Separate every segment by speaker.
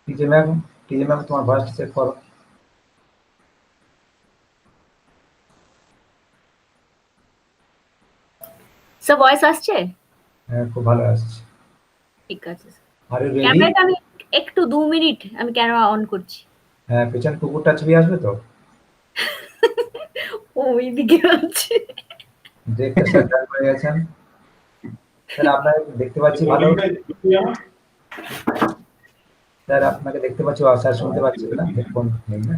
Speaker 1: TJ ma'am, তোমার ভয়েসটা check করো।
Speaker 2: স্যার ভয়েস আসছে?
Speaker 1: হ্যাঁ, খুব ভালো আসছে।
Speaker 2: ঠিক আছে স্যার।
Speaker 1: Are you ready?
Speaker 2: ক্যামেরাটা আমি একটু 2 মিনিট আমি ক্যামেরা অন করছি।
Speaker 1: হ্যাঁ, পেছনে কুকুরটা ছবি আসবে তো?
Speaker 2: ওইদিকে আছে।
Speaker 1: দেখতে স্যার জয়েন হয়ে গেছেন। স্যার আপনাকে দেখতে পাচ্ছি ভালো। স্যার আপনাকে দেখতে পাচ্ছি, স্যার শুনতে পাচ্ছেন না? হেডফোন নেই না?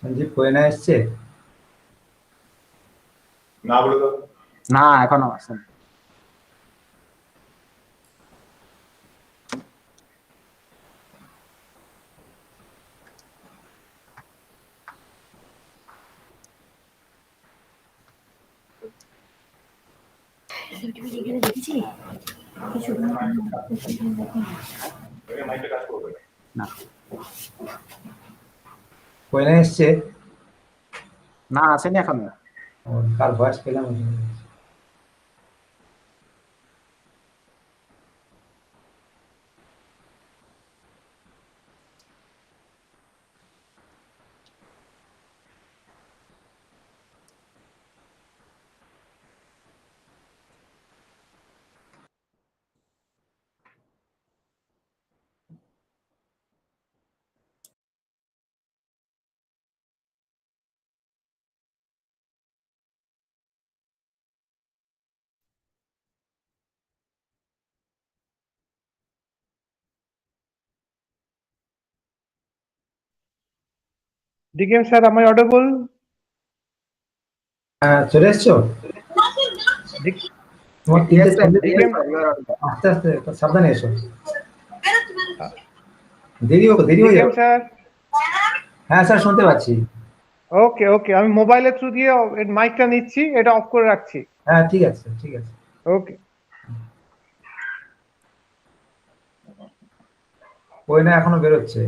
Speaker 1: সঞ্জীব কোয়েনা এসছে?
Speaker 3: না বলে দাও।
Speaker 4: না এখনো আসেনি।
Speaker 3: মাইকটা কাজ করবে
Speaker 4: না
Speaker 1: কোয়েনা এসছে?
Speaker 4: না আসেনি এখনো।
Speaker 1: কার ভয়েস পেলাম?
Speaker 5: DKM sir, am I audible?
Speaker 1: হ্যাঁ, চলে এসছো? তোমার তিনটে
Speaker 4: Yes, sir.
Speaker 1: Sanjeev,
Speaker 4: Yes, sir. You are audible.
Speaker 1: আস্তে আস্তে সাবধানে এসো। দেরি হয়ে
Speaker 5: DKM
Speaker 1: যাবে।
Speaker 5: sir.
Speaker 1: হ্যাঁ স্যার, শুনতে পাচ্ছি।
Speaker 5: ওকে ওকে, আমি মোবাইলের থ্রু দিয়ে মাইকটা নিচ্ছি, এটা অফ করে রাখছি।
Speaker 1: হ্যাঁ, ঠিক আছে ঠিক আছে।
Speaker 5: ওকে।
Speaker 1: কোয়েনা এখনো বেরোচ্ছে।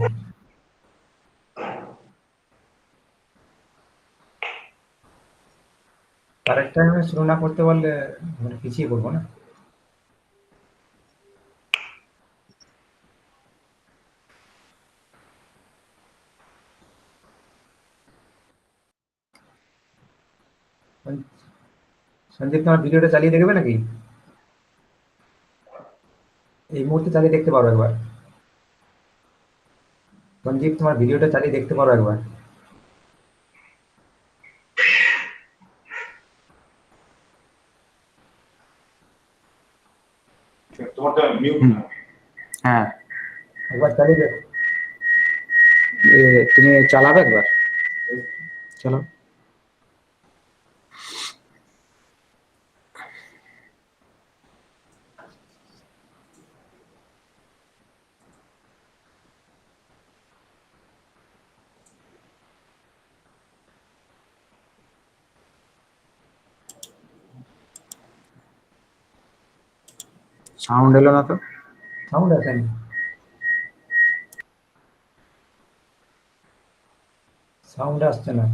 Speaker 1: কারেক্ট টাইমে শুরু না করতে পারলে মানে পিছিয়ে পড়বো না? সঞ্জীব, তোমার ভিডিওটা চালিয়ে দেখবে নাকি? এই মুহূর্তে চালিয়ে দেখতে পারো একবার। সঞ্জীব, তোমার ভিডিওটা চালিয়ে দেখতে পারো একবার।
Speaker 3: তোমারটা মিউট না।
Speaker 4: হ্যাঁ
Speaker 1: একবার চালিয়ে দেখো।
Speaker 4: তুমি চালাবে একবার, চলো। সাউন্ড এলো না তো?
Speaker 1: সাউন্ড আসেনি। সাউন্ড আসছে না।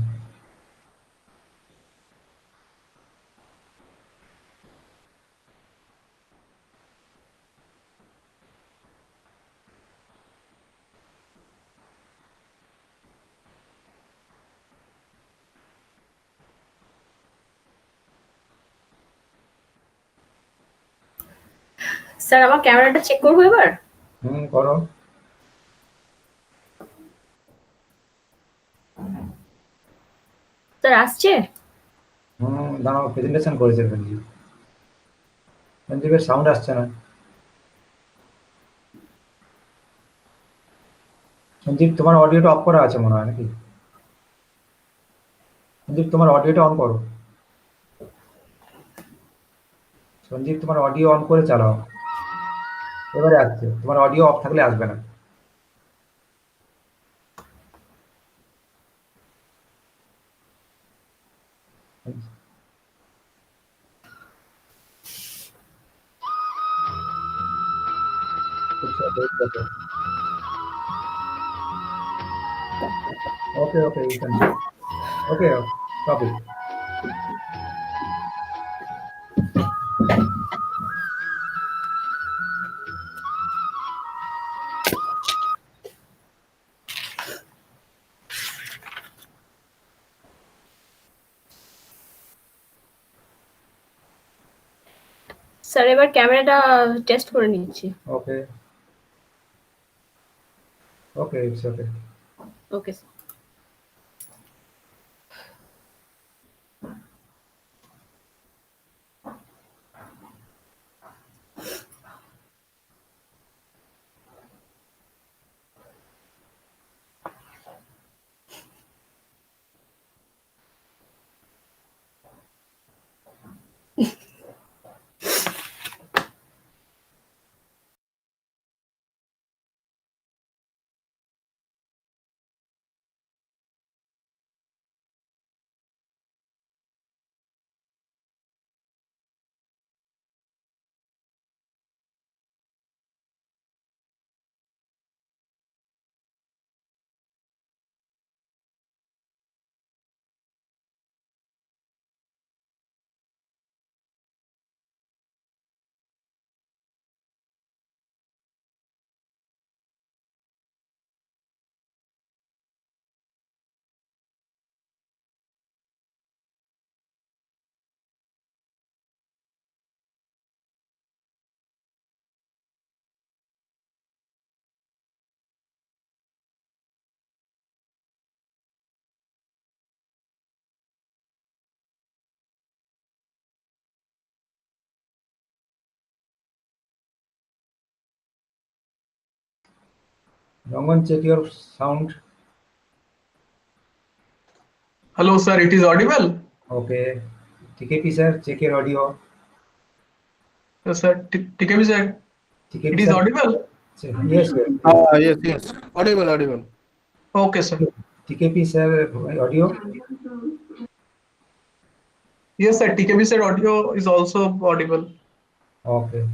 Speaker 2: স্যার আমার ক্যামেরাটা চেক করবো এবার?
Speaker 1: করো।
Speaker 2: স্যার আসছে?
Speaker 1: দাঁড়াও, প্রেজেন্টেশন করেছে সঞ্জীব। সঞ্জীবের সাউন্ড আসছে না। সঞ্জীব, তোমার অডিওটা অফ করা আছে মনে হয় নাকি? সঞ্জীব, তোমার অডিওটা অন করো। সঞ্জীব, তোমার অডিও অন করে চালাও। এবারে আসছে। তোমার অডিও অফ থাকলে আসবে না। okay. Okay, okay, you can do. Okay, stop it.
Speaker 2: Sir এবার ক্যামেরাটা টেস্ট করে নিচ্ছি।
Speaker 1: Okay, okay, it's okay.
Speaker 2: Okay sir.
Speaker 1: Rangan, check your sound.
Speaker 6: Hello, sir. It is audible.
Speaker 1: Okay. TKP sir, check your audio.
Speaker 6: Yes, sir. TKB sir.
Speaker 1: TKP
Speaker 6: It is
Speaker 1: sir,
Speaker 6: audible.
Speaker 1: yes, yes, yes.
Speaker 7: Yes, yes. Audible, audible.
Speaker 6: Okay, sir.
Speaker 1: TKP sir, audio.
Speaker 6: Yes, sir. TKB sir audio is also audible.
Speaker 1: Okay.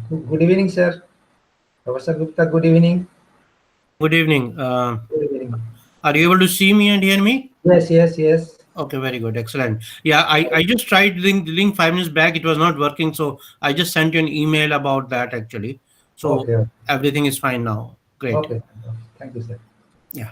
Speaker 1: Good evening, sir. Professor Gupta, good evening.
Speaker 8: Good evening.
Speaker 1: Good evening.
Speaker 8: Are you able to see me and hear me?
Speaker 1: Yes, yes, yes.
Speaker 8: Okay, very good. Excellent. Yeah, I just tried link 5 minutes back. It was not working. So I just sent you an email about that actually. So
Speaker 1: Okay,
Speaker 8: everything is fine now. Great.
Speaker 1: okay. Thank you, sir.
Speaker 8: Yeah.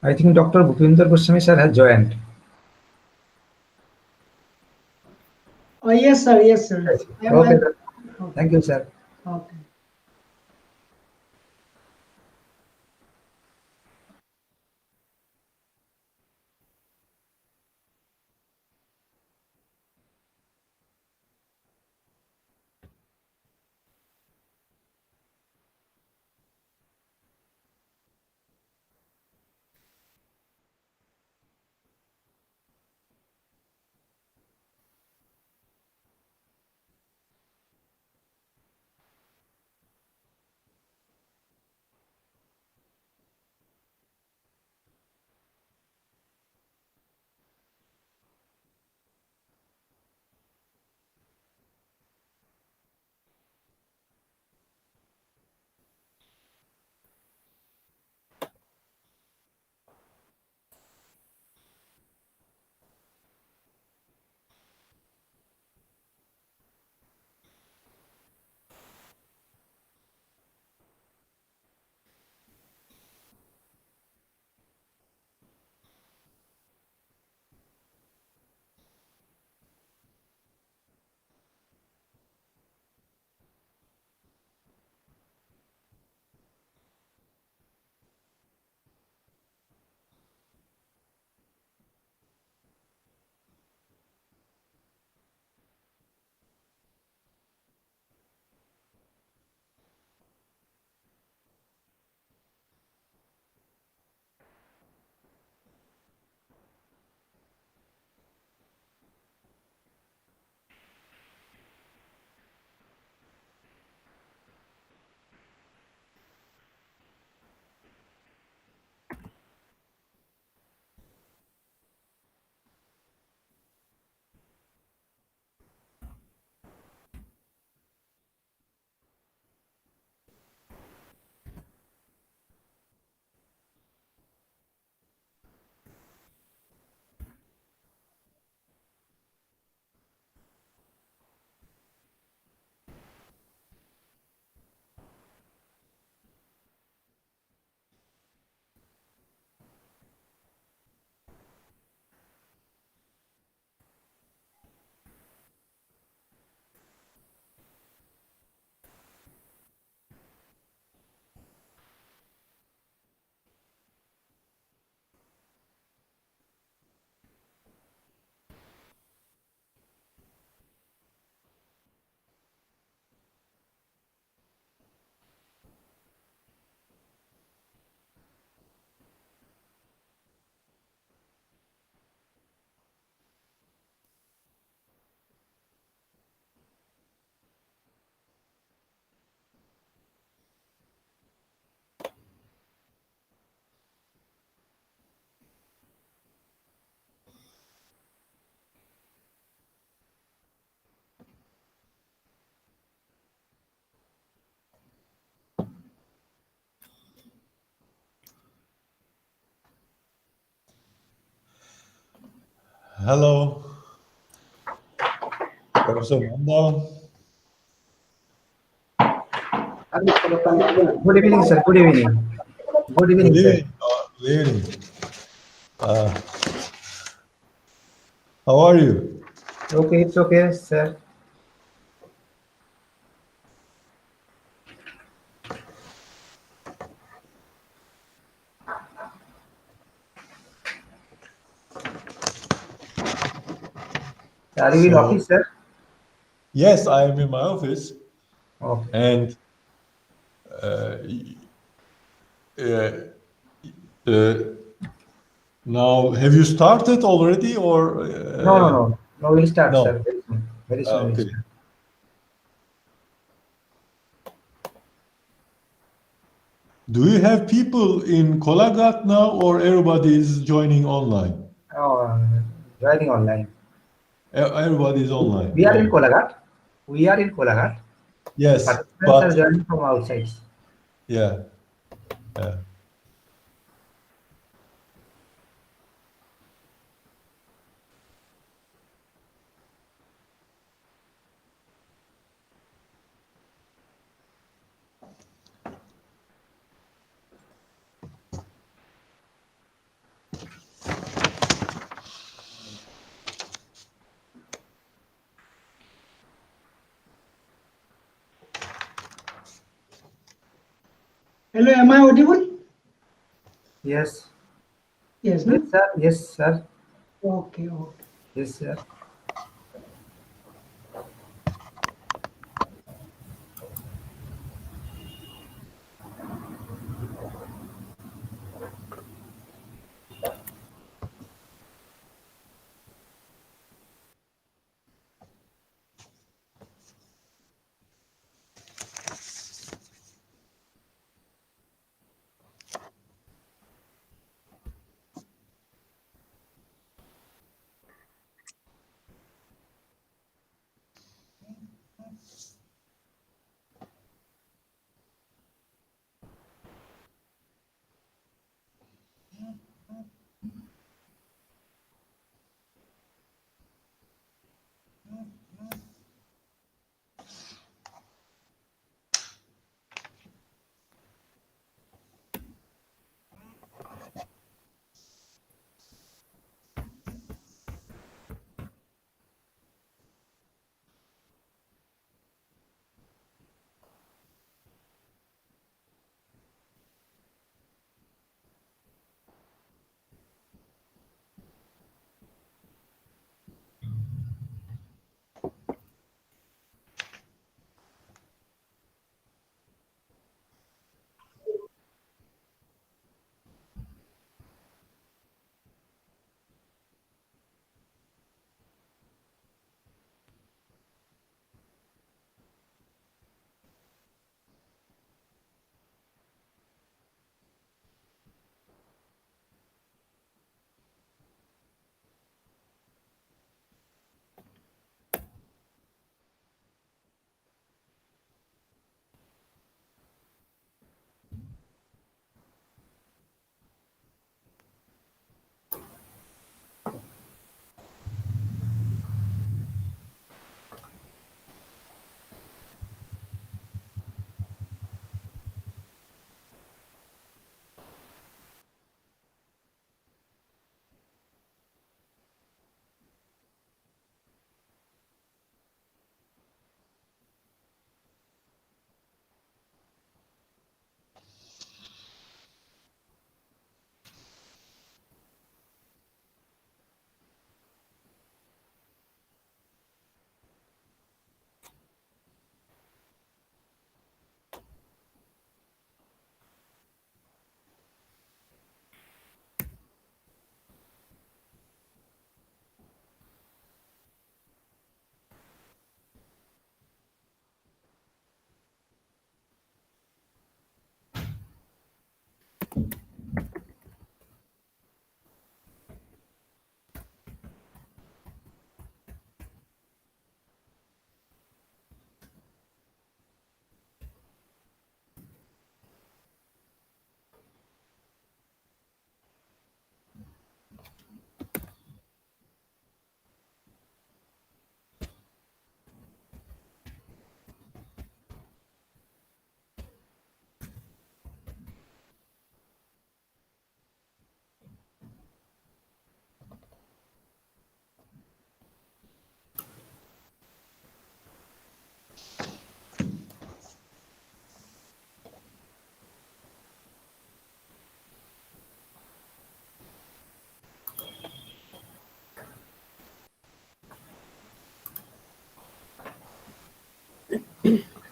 Speaker 1: I think Dr. Bhupinder Goswami sir has joined.
Speaker 9: Yes, sir. Yes, sir.
Speaker 1: Yes. Okay, sir. Thank you, sir.
Speaker 9: Okay. Hello, Professor Nanda.
Speaker 1: Good evening, sir. Good evening. Good
Speaker 9: Good
Speaker 1: evening, sir.
Speaker 9: evening. Good evening. Uh, how are you?
Speaker 1: Okay, it's okay, sir. Are you in
Speaker 9: So,
Speaker 1: office, sir?
Speaker 9: yes, I am in my office,
Speaker 1: Okay.
Speaker 9: and uh, uh, uh, now, have you started already, or
Speaker 1: No, no, no. No, we'll start,
Speaker 9: no?
Speaker 1: sir. Very soon. Very soon we'll
Speaker 9: Okay.
Speaker 1: start.
Speaker 9: Do you have people in Kolaghat now, or everybody is joining online?
Speaker 1: Oh, joining online.
Speaker 9: Everybody is online.
Speaker 1: We are in
Speaker 9: Oh,
Speaker 1: Kolaghat. We are in Kolaghat.
Speaker 9: yes,
Speaker 1: Participants are
Speaker 9: but
Speaker 1: joining from outside.
Speaker 9: yeah, yeah.
Speaker 10: Hello, am I audible?
Speaker 1: Yes.
Speaker 10: Yes,
Speaker 1: Yes,
Speaker 10: no?
Speaker 1: sir. Yes, sir.
Speaker 10: Okay, okay.
Speaker 1: Yes, sir.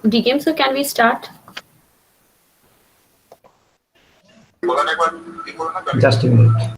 Speaker 2: DKM, so can we start?
Speaker 1: Just a minute.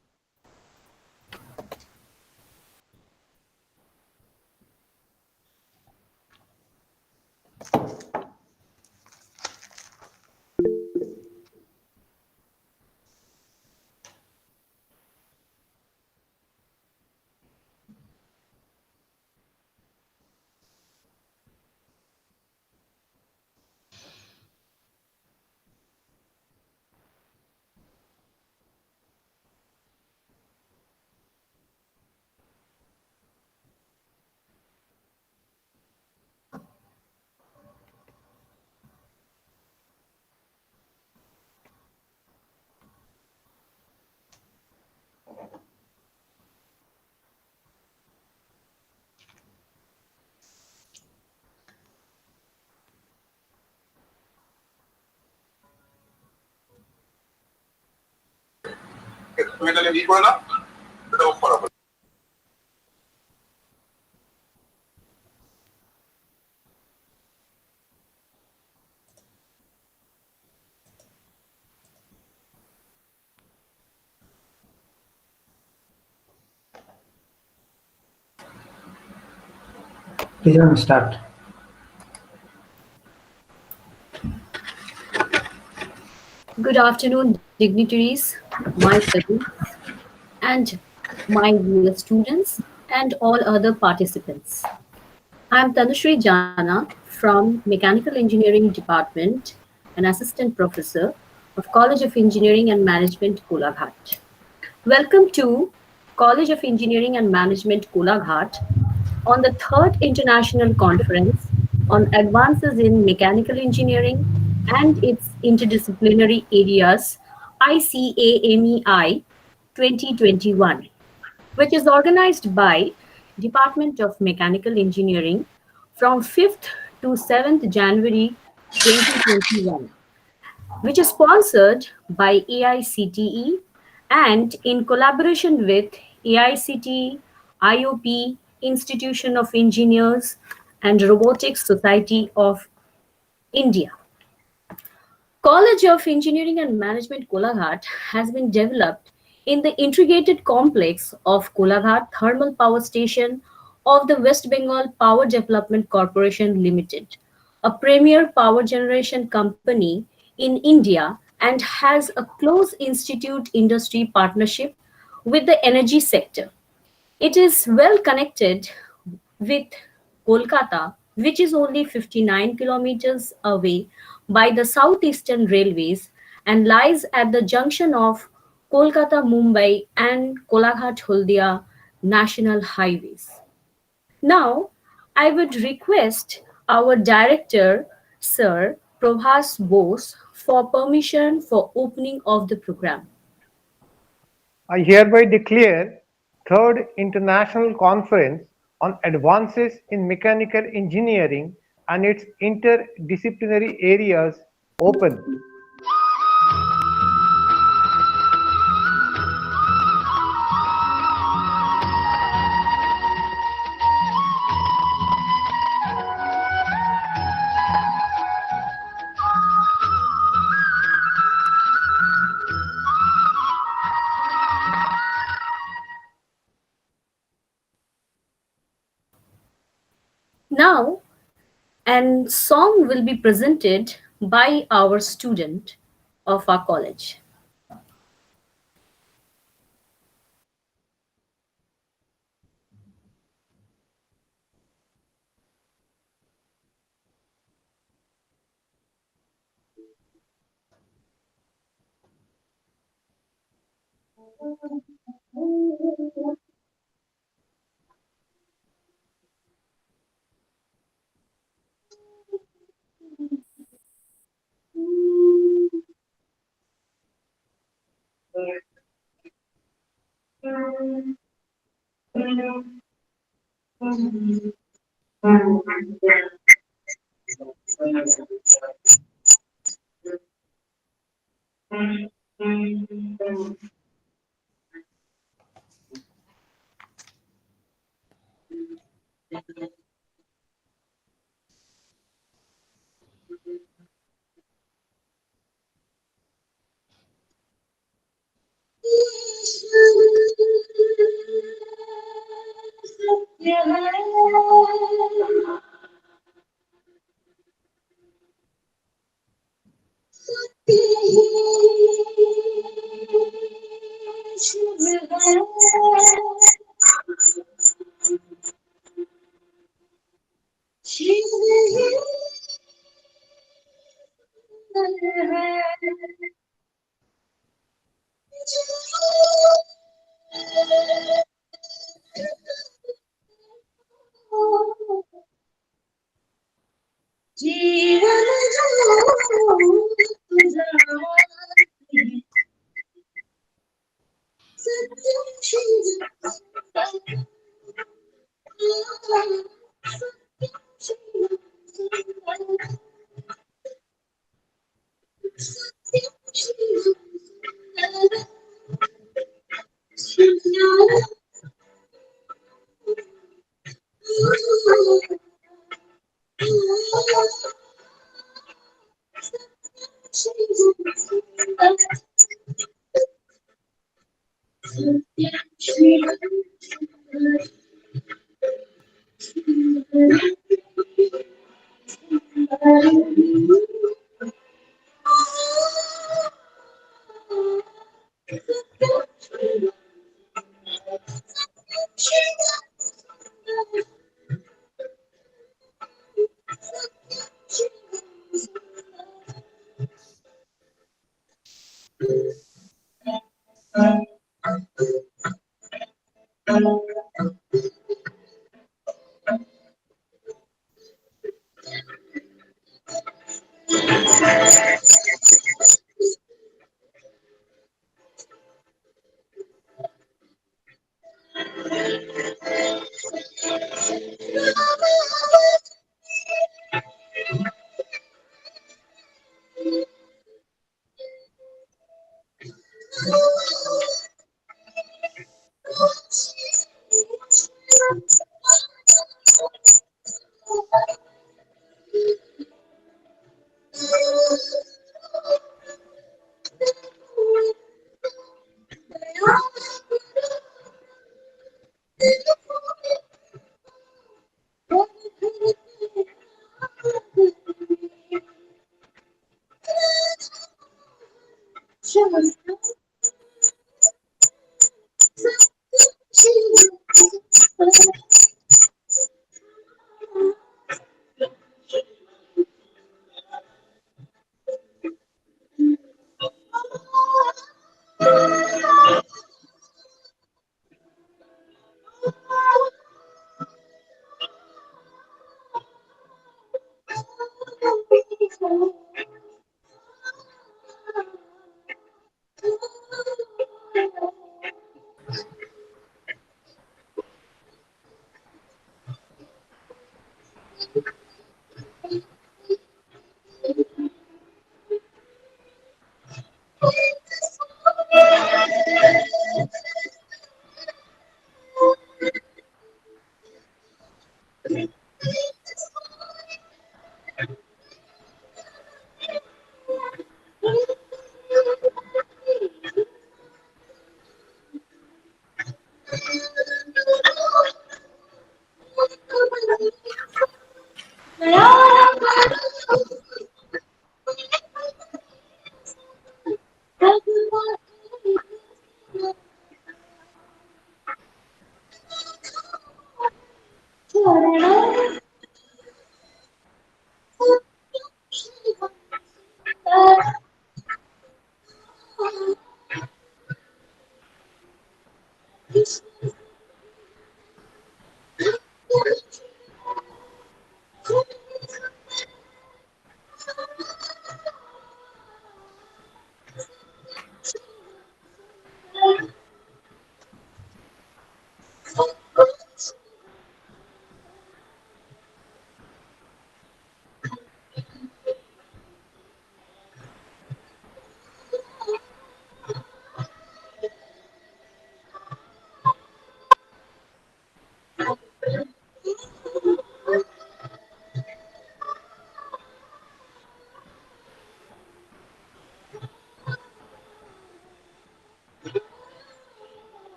Speaker 1: Please start.
Speaker 2: Good afternoon, dignitaries, my colleagues, and my dear students, and all other participants. I am Tanushree Jana from Mechanical Engineering Department, an assistant professor of College of Engineering and Management, Kolaghat. Welcome to College of Engineering and Management, Kolaghat, on the third international conference on advances in mechanical engineering and its interdisciplinary areas, ICAMEI 2021, which is organized by Department of Mechanical Engineering from 5th to 7th January 2021, which is sponsored by AICTE and in collaboration with AICTE, IOP, Institution of Engineers, and Robotics Society of India. College of Engineering and Management Kolaghat has been developed in the integrated complex of Kolaghat Thermal Power Station of the West Bengal Power Development Corporation Limited, a premier power generation company in India and has a close institute industry partnership with the energy sector. It is well connected with Kolkata, which is only 59 kilometers away by the Southeastern Railways and lies at the junction of Kolkata Mumbai and Kolaghat Huldia national highways. Now, I would request our director, Sir Prabhas Bose, for permission for opening of the program.
Speaker 5: I hereby declare Third International Conference on Advances in Mechanical Engineering and its interdisciplinary areas open.
Speaker 2: Now, and song will be presented by our student of our college.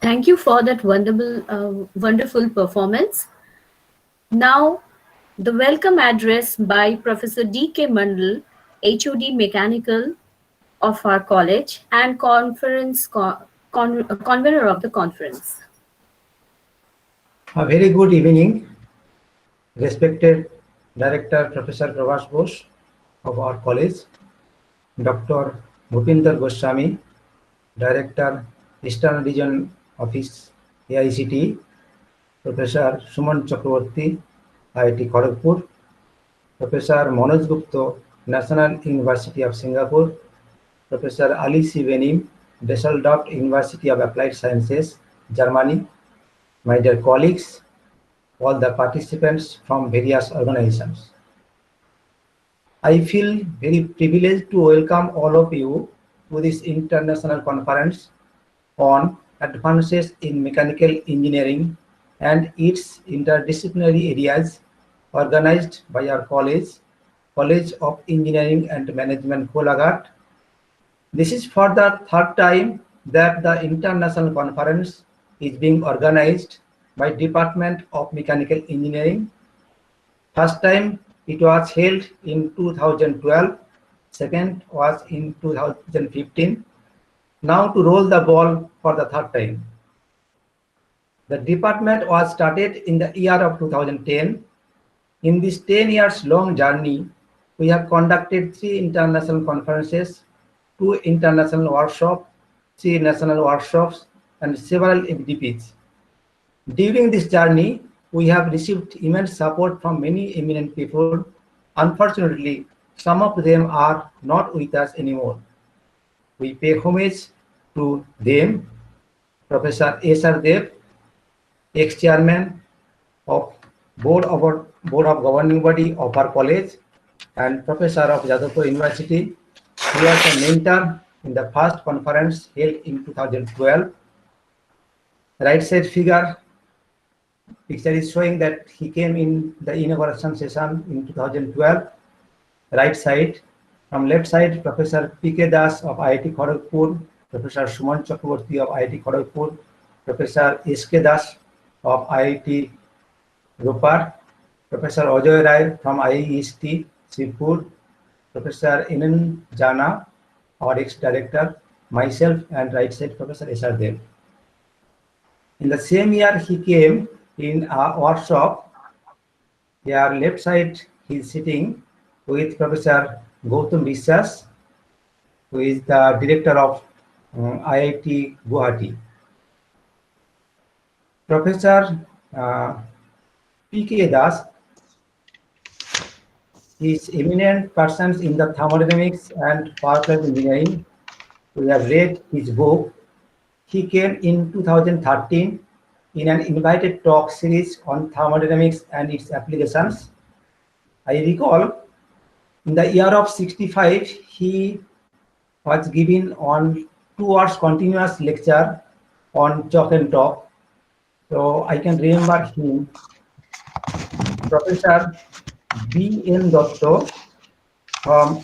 Speaker 2: Thank you for that wonderful performance. Now, the welcome address by Professor D.K. Mandal, HOD Mechanical of our college and convener of the conference.
Speaker 1: A very good evening, respected Director Professor Prabhas Bose of our college, Dr. Bhupinder Goswami, Director, Eastern Region Office, AICT, Professor Suman Chakraborty, IIT Kharagpur, Professor Manoj Gupta, National University of Singapore, Professor Ali C. Benim, Düsseldorf University of Applied Sciences, Germany, my dear colleagues, all the participants from various organizations. I feel very privileged to welcome all of you to this international conference on advances in mechanical engineering and its interdisciplinary areas organized by our college, College of Engineering and Management, Kolaghat. This is for the third time that the international conference is being organized by Department of Mechanical Engineering. First time it was held in 2012, second was in 2015. Now to roll the ball for the third time. The department was started in the year of 2010. In this 10 years long journey, we have conducted 3 international conferences, 2 international workshops, 3 national workshops, and several FDPs. During this journey, we have received immense support from many eminent people. Unfortunately, some of them are not with us anymore. We pay homage to them, Professor S.R. Dev, ex-chairman of Board of Governing Body of our college, and Professor of Jadavpur University. He was a mentor in the first conference held in 2012. Right side picture is showing that he came in the inauguration session in 2012. Right side. From left side, Professor P.K. Das of IIT Kharagpur, Professor Suman Chakraborty of IIT Kharagpur, Professor S.K. Das of IIT Ropar, Professor Ajoy Rai from IEST Sripur, Professor N.N. Jana, our ex-director, myself, and right side Professor S.R. Dev. In the same year, he came in a workshop. Here, left side, he is sitting with Professor Gautam বিশ্বাস, who is the director of IIT Guwahati. Professor P.K. Das is eminent persons in the thermodynamics and power plant engineering. We have read his book. He came in 2013 in an invited talk series on thermodynamics and its applications. I recall in the year of 65, he was given on 2 hours continuous lecture on chalk and talk. So I can remember him. Professor B.N. Dotto from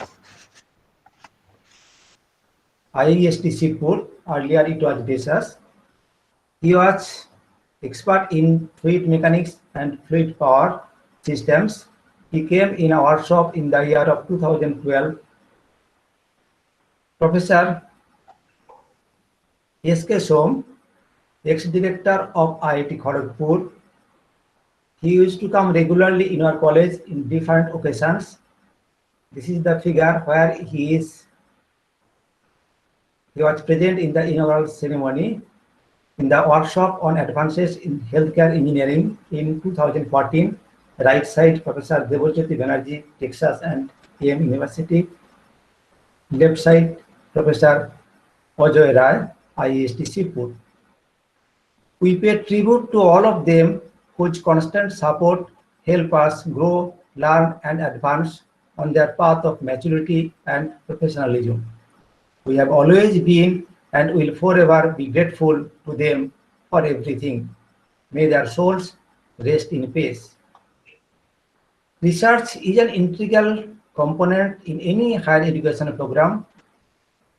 Speaker 1: IEST Sripur, earlier it was DESAS. He was expert in fluid mechanics and fluid power systems. He came in a workshop in the year of 2012. Professor S.K. Som, ex-director of IIT Kharagpur. He used to come regularly in our college in different occasions. This is the figure where he was present in the inaugural ceremony in the workshop on advances in healthcare engineering in 2014. Right side, Professor Debojyoti Banerjee, Texas and AM University. Left side, Professor Ajoy Rai, IEST Sripur. We pay tribute to all of them whose constant support help us grow, learn, and advance on their path of maturity and professionalism. We have always been and will forever be grateful to them for everything. May their souls rest in peace. Research is an integral component in any higher education program.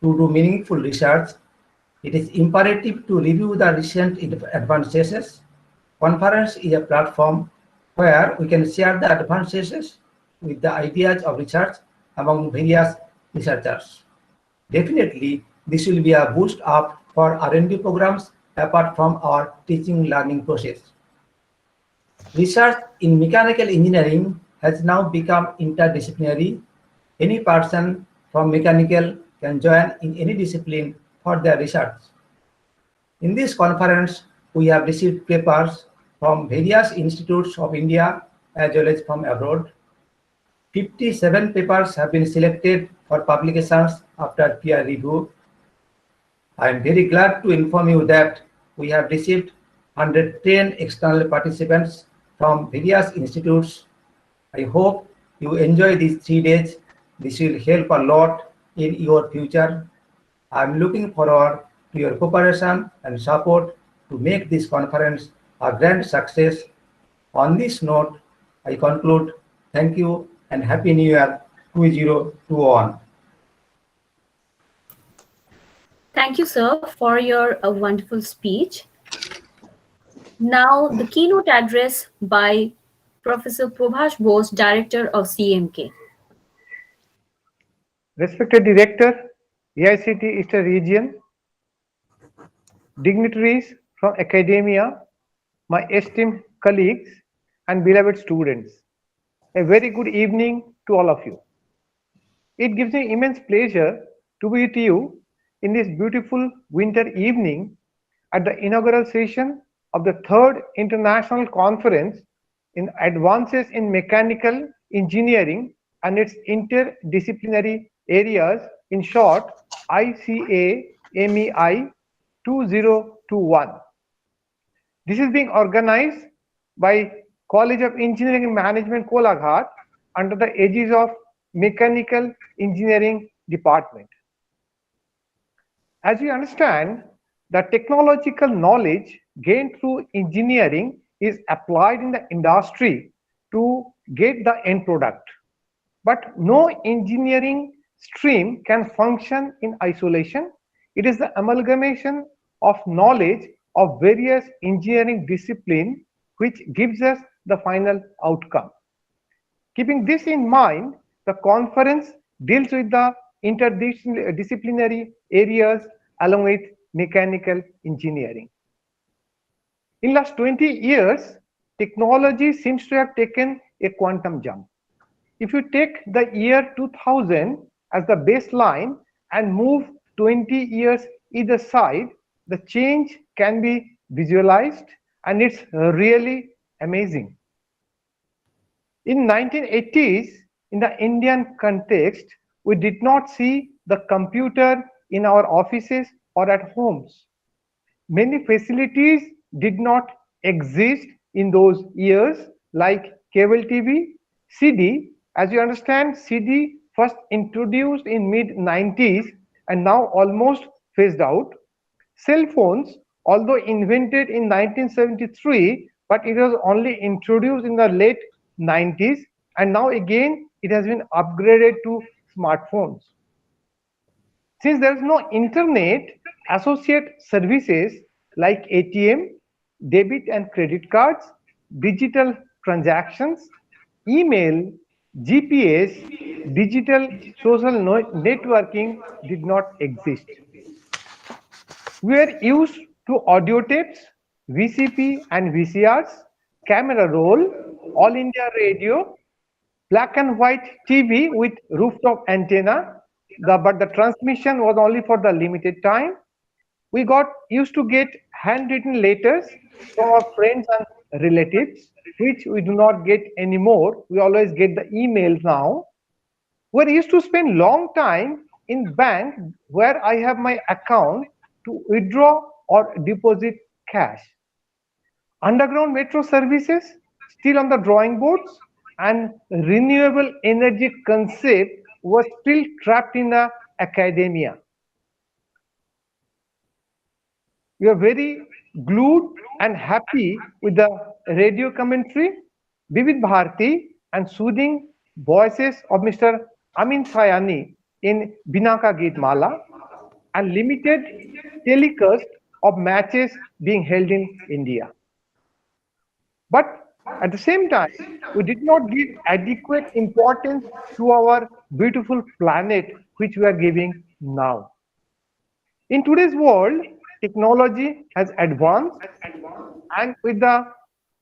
Speaker 1: To do meaningful research, it is imperative to review the recent advances. Conference is a platform where we can share the advances with the ideas of research among various researchers. Definitely, this will be a boost up for R&D programs apart from our teaching learning process. Research in mechanical engineering has now become interdisciplinary. Any person from mechanical can join in any discipline for their research. In this conference, we have received papers from various institutes of India as well as from abroad. 57 papers have been selected for publications after peer review. I am very glad to inform you that we have received 110 external participants from various institutes. I hope you enjoy these 3 days. This will help a lot in your future. I am looking forward to your cooperation and support to make this conference a grand success. On this note, I conclude. Thank you and Happy New Year 2021.
Speaker 2: Thank you, sir, for your wonderful speech. Now, the keynote address by Professor Prabhash Bose, Director of CMK.
Speaker 5: Respected Director, AICT Eastern Region, dignitaries from academia, my esteemed colleagues and beloved students, a very good evening to all of you. It gives me immense pleasure to be with you in this beautiful winter evening at the inaugural session of the third International Conference in Advances in Mechanical Engineering and its interdisciplinary areas, in short, ICA-MEI 2021. This is being organized by College of Engineering and Management, Kolaghat, under the aegis of Mechanical Engineering Department. As we understand, the technological knowledge gained through engineering is applied in the industry to get the end product. But no engineering stream can function in isolation. It is the amalgamation of knowledge of various engineering disciplines which gives us the final outcome. Keeping this in mind, the conference deals with the interdisciplinary areas along with mechanical engineering. In last 20 years, technology seems to have taken a quantum jump. If you take the year 2000 as the baseline and move 20 years either side, the change can be visualized and it's really amazing. In 1980s, in the Indian context, we did not see the computer in our offices or at homes. Many facilities did not exist in those years, like cable TV, CD. As you understand, CD first introduced in mid-90s and now almost phased out. Cell phones, although invented in 1973, but it was only introduced in the late 90s, and now again it has been upgraded to smartphones. Since there is no internet, associate services like ATM, debit and credit cards, digital transactions, email, GPS, digital social networking did not exist. We are used to audio tapes, VCP and VCRs, camera roll, all India radio, black and white TV with rooftop antenna, but the transmission was only for the limited time. We got used to get handwritten letters from our friends and relatives, which we do not get anymore. We always get the emails now. We used to spend long time in bank where I have my account to withdraw or deposit cash. Underground metro services still on the drawing boards, and renewable energy concept was still trapped in the academia. We are very glued and happy with the radio commentary. Vivid Bharati and soothing voices of Mr. Amin Sayani in Binaka Geet Mala, and limited telecast of matches being held in India. But at the same time, we did not give adequate importance to our beautiful planet, which we are giving now. In today's world, technology has advanced, and with the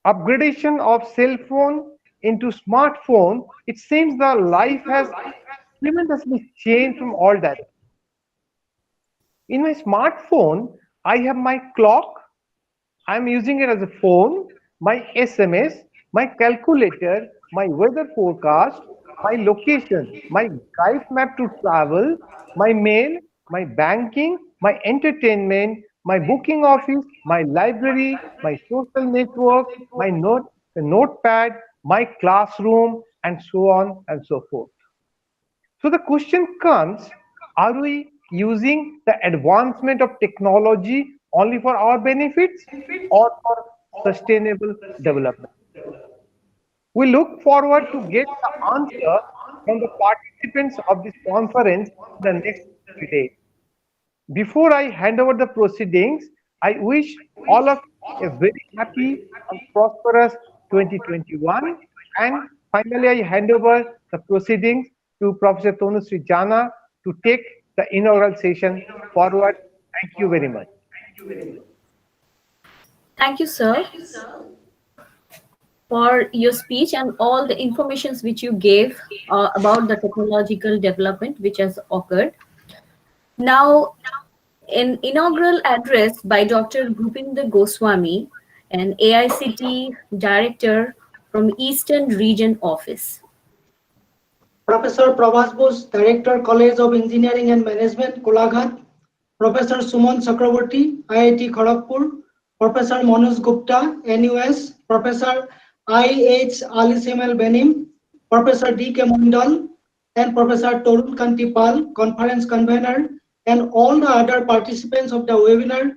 Speaker 5: upgradation of cell phone into smartphone, it seems the life has tremendously changed from all that. In my smartphone, I have my clock. I'm using it as a phone, my SMS, my calculator, my weather forecast, my location, my guide map to travel, my mail, my banking, my entertainment, my booking office, my library, my social network, my notepad, my classroom, and so on and so forth. So the question comes, are we using the advancement of technology only for our benefits or for sustainable development? We look forward to get the answer from the participants of this conference in the next 3 days. Before I hand over the proceedings, I wish all of you a very happy and prosperous 2021. And finally, I hand over the proceedings to Professor Tonusri Jana to take the inaugural session forward. Thank you very much.
Speaker 2: Thank you, sir, for your speech and all the informations which you gave about the technological development which has occurred. Now, an inaugural address by Dr. Bhupinder Goswami, an AICT director from Eastern Region Office.
Speaker 10: Professor Prabhas Bose, Director, College of Engineering and Management, Kolaghat. Professor Suman Chakraborty, IIT Kharagpur. Professor Manoj Gupta, NUS. Professor I.H. Ali-Semal Benim. Professor D.K. Mondal, and Professor Torun Kantipal, Conference Convener, and all the other participants of the webinar.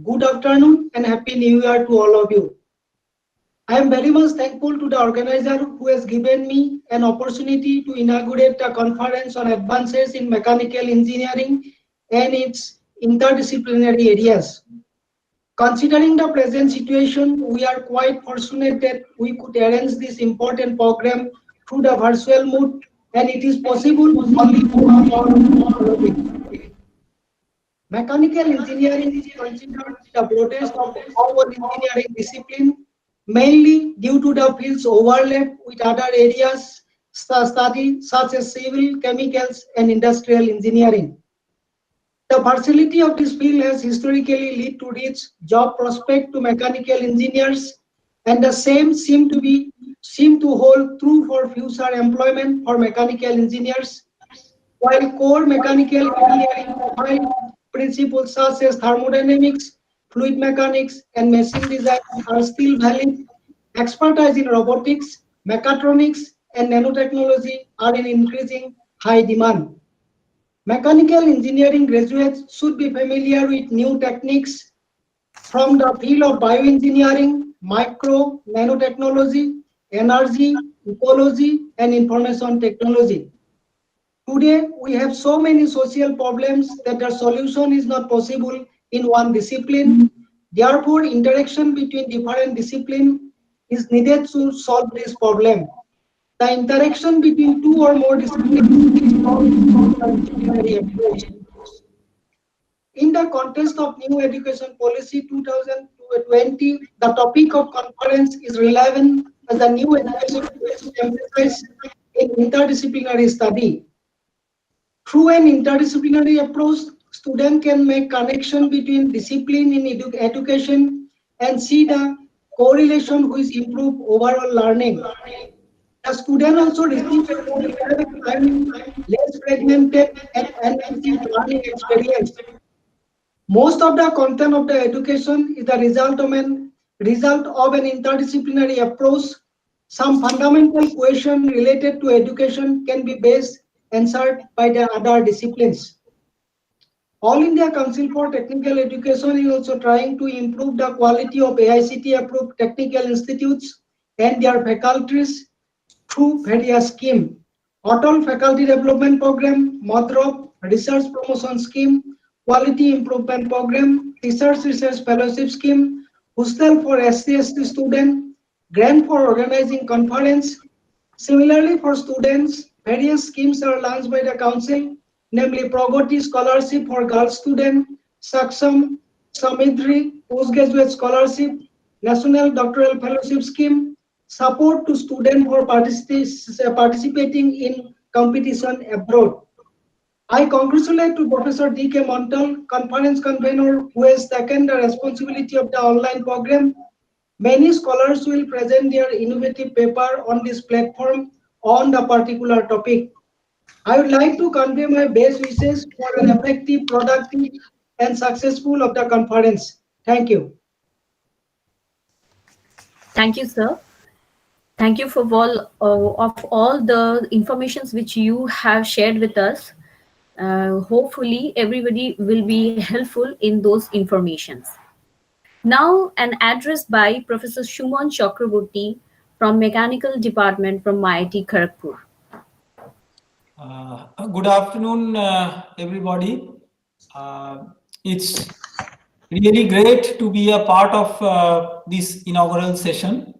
Speaker 10: Good afternoon and Happy New Year to all of you. I am very much thankful to the organizer who has given me an opportunity to inaugurate a conference on advances in mechanical engineering and its interdisciplinary areas. Considering the present situation, we are quite fortunate that we could arrange this important program through the virtual mode, and it is possible only for mechanical engineering is considered the broadest of all engineering disciplines, mainly due to the field's overlap with other areas study such as civil, chemicals, and industrial engineering. The versatility of this field has historically led to rich job prospects to mechanical engineers, and the same seem to hold true for future employment for mechanical engineers. While core mechanical engineering principles such as thermodynamics, fluid mechanics, and machine design are still valid, expertise in robotics, mechatronics, and nanotechnology are in increasing high demand. Mechanical engineering graduates should be familiar with new techniques from the field of bioengineering, micro, nanotechnology, energy, ecology, and information technology. Today, we have so many social problems that the solution is not possible in one discipline. Therefore, interaction between different disciplines is needed to solve this problem. The interaction between two or more disciplines is interdisciplinary approach. In the context of New Education Policy 2020, the topic of conference is relevant as the new education policy emphasizes in interdisciplinary study. Through an interdisciplinary approach, students can make connection between discipline in education and see the correlation which improve overall learning. The student also receives a more dynamic learning, less fragmented and enhancing learning experience. Most of the content of the education is the result of an interdisciplinary approach. Some fundamental questions related to education can be best answered by the other disciplines. All India Council for Technical Education is also trying to improve the quality of AICT approved technical institutes and their faculties through various schemes. Atal Faculty Development Program, Madrop Research Promotion Scheme, Quality Improvement Program, Research Fellowship Scheme, Hostel for SC/ST students, Grant for organizing conference. Similarly, for students, various schemes are launched by the Council, namely Pragati Scholarship for Girls Students, Saksham Samidri Postgraduate Scholarship, National Doctoral Fellowship Scheme, support to students for participating in competition abroad. I congratulate to Professor D.K. Montal, conference convener, who has taken the responsibility of the online program. Many scholars will present their innovative paper on this platform on the particular topic. I would like to convey my best wishes for an effective, productive, and successful of the conference. Thank you.
Speaker 2: Thank you, sir. Thank you for all the informations which you have shared with us. Hopefully, everybody will be helpful in those informations. Now, an address by Professor Shuman Chakraborty from Mechanical Department from IIT Kharagpur.
Speaker 11: Good afternoon, everybody. It's really great to be a part of this inaugural session.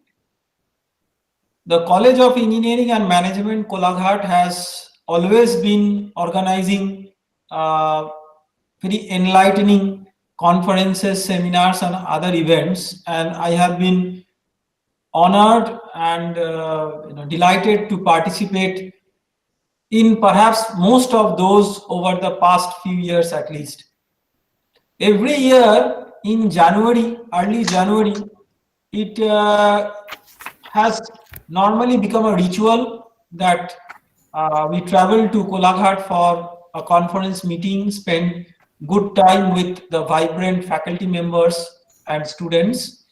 Speaker 11: The College of Engineering and Management, Kolaghat, has always been organizing very enlightening conferences, seminars, and other events, and I have been honored and delighted to participate in perhaps most of those over the past few years at least. Every year in January, early January, it has normally become a ritual that we travel to Kolaghat for a conference meeting, spend good time with the vibrant faculty members and students.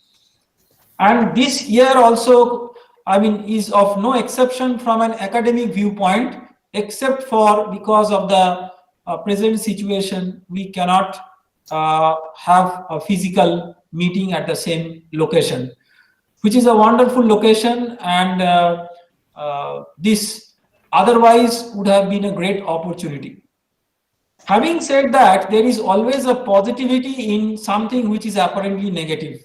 Speaker 11: And this year also, I mean, is of no exception from an academic viewpoint, except for because of the present situation, we cannot have a physical meeting at the same location, which is a wonderful location, and this otherwise would have been a great opportunity. Having said that, there is always a positivity in something which is apparently negative.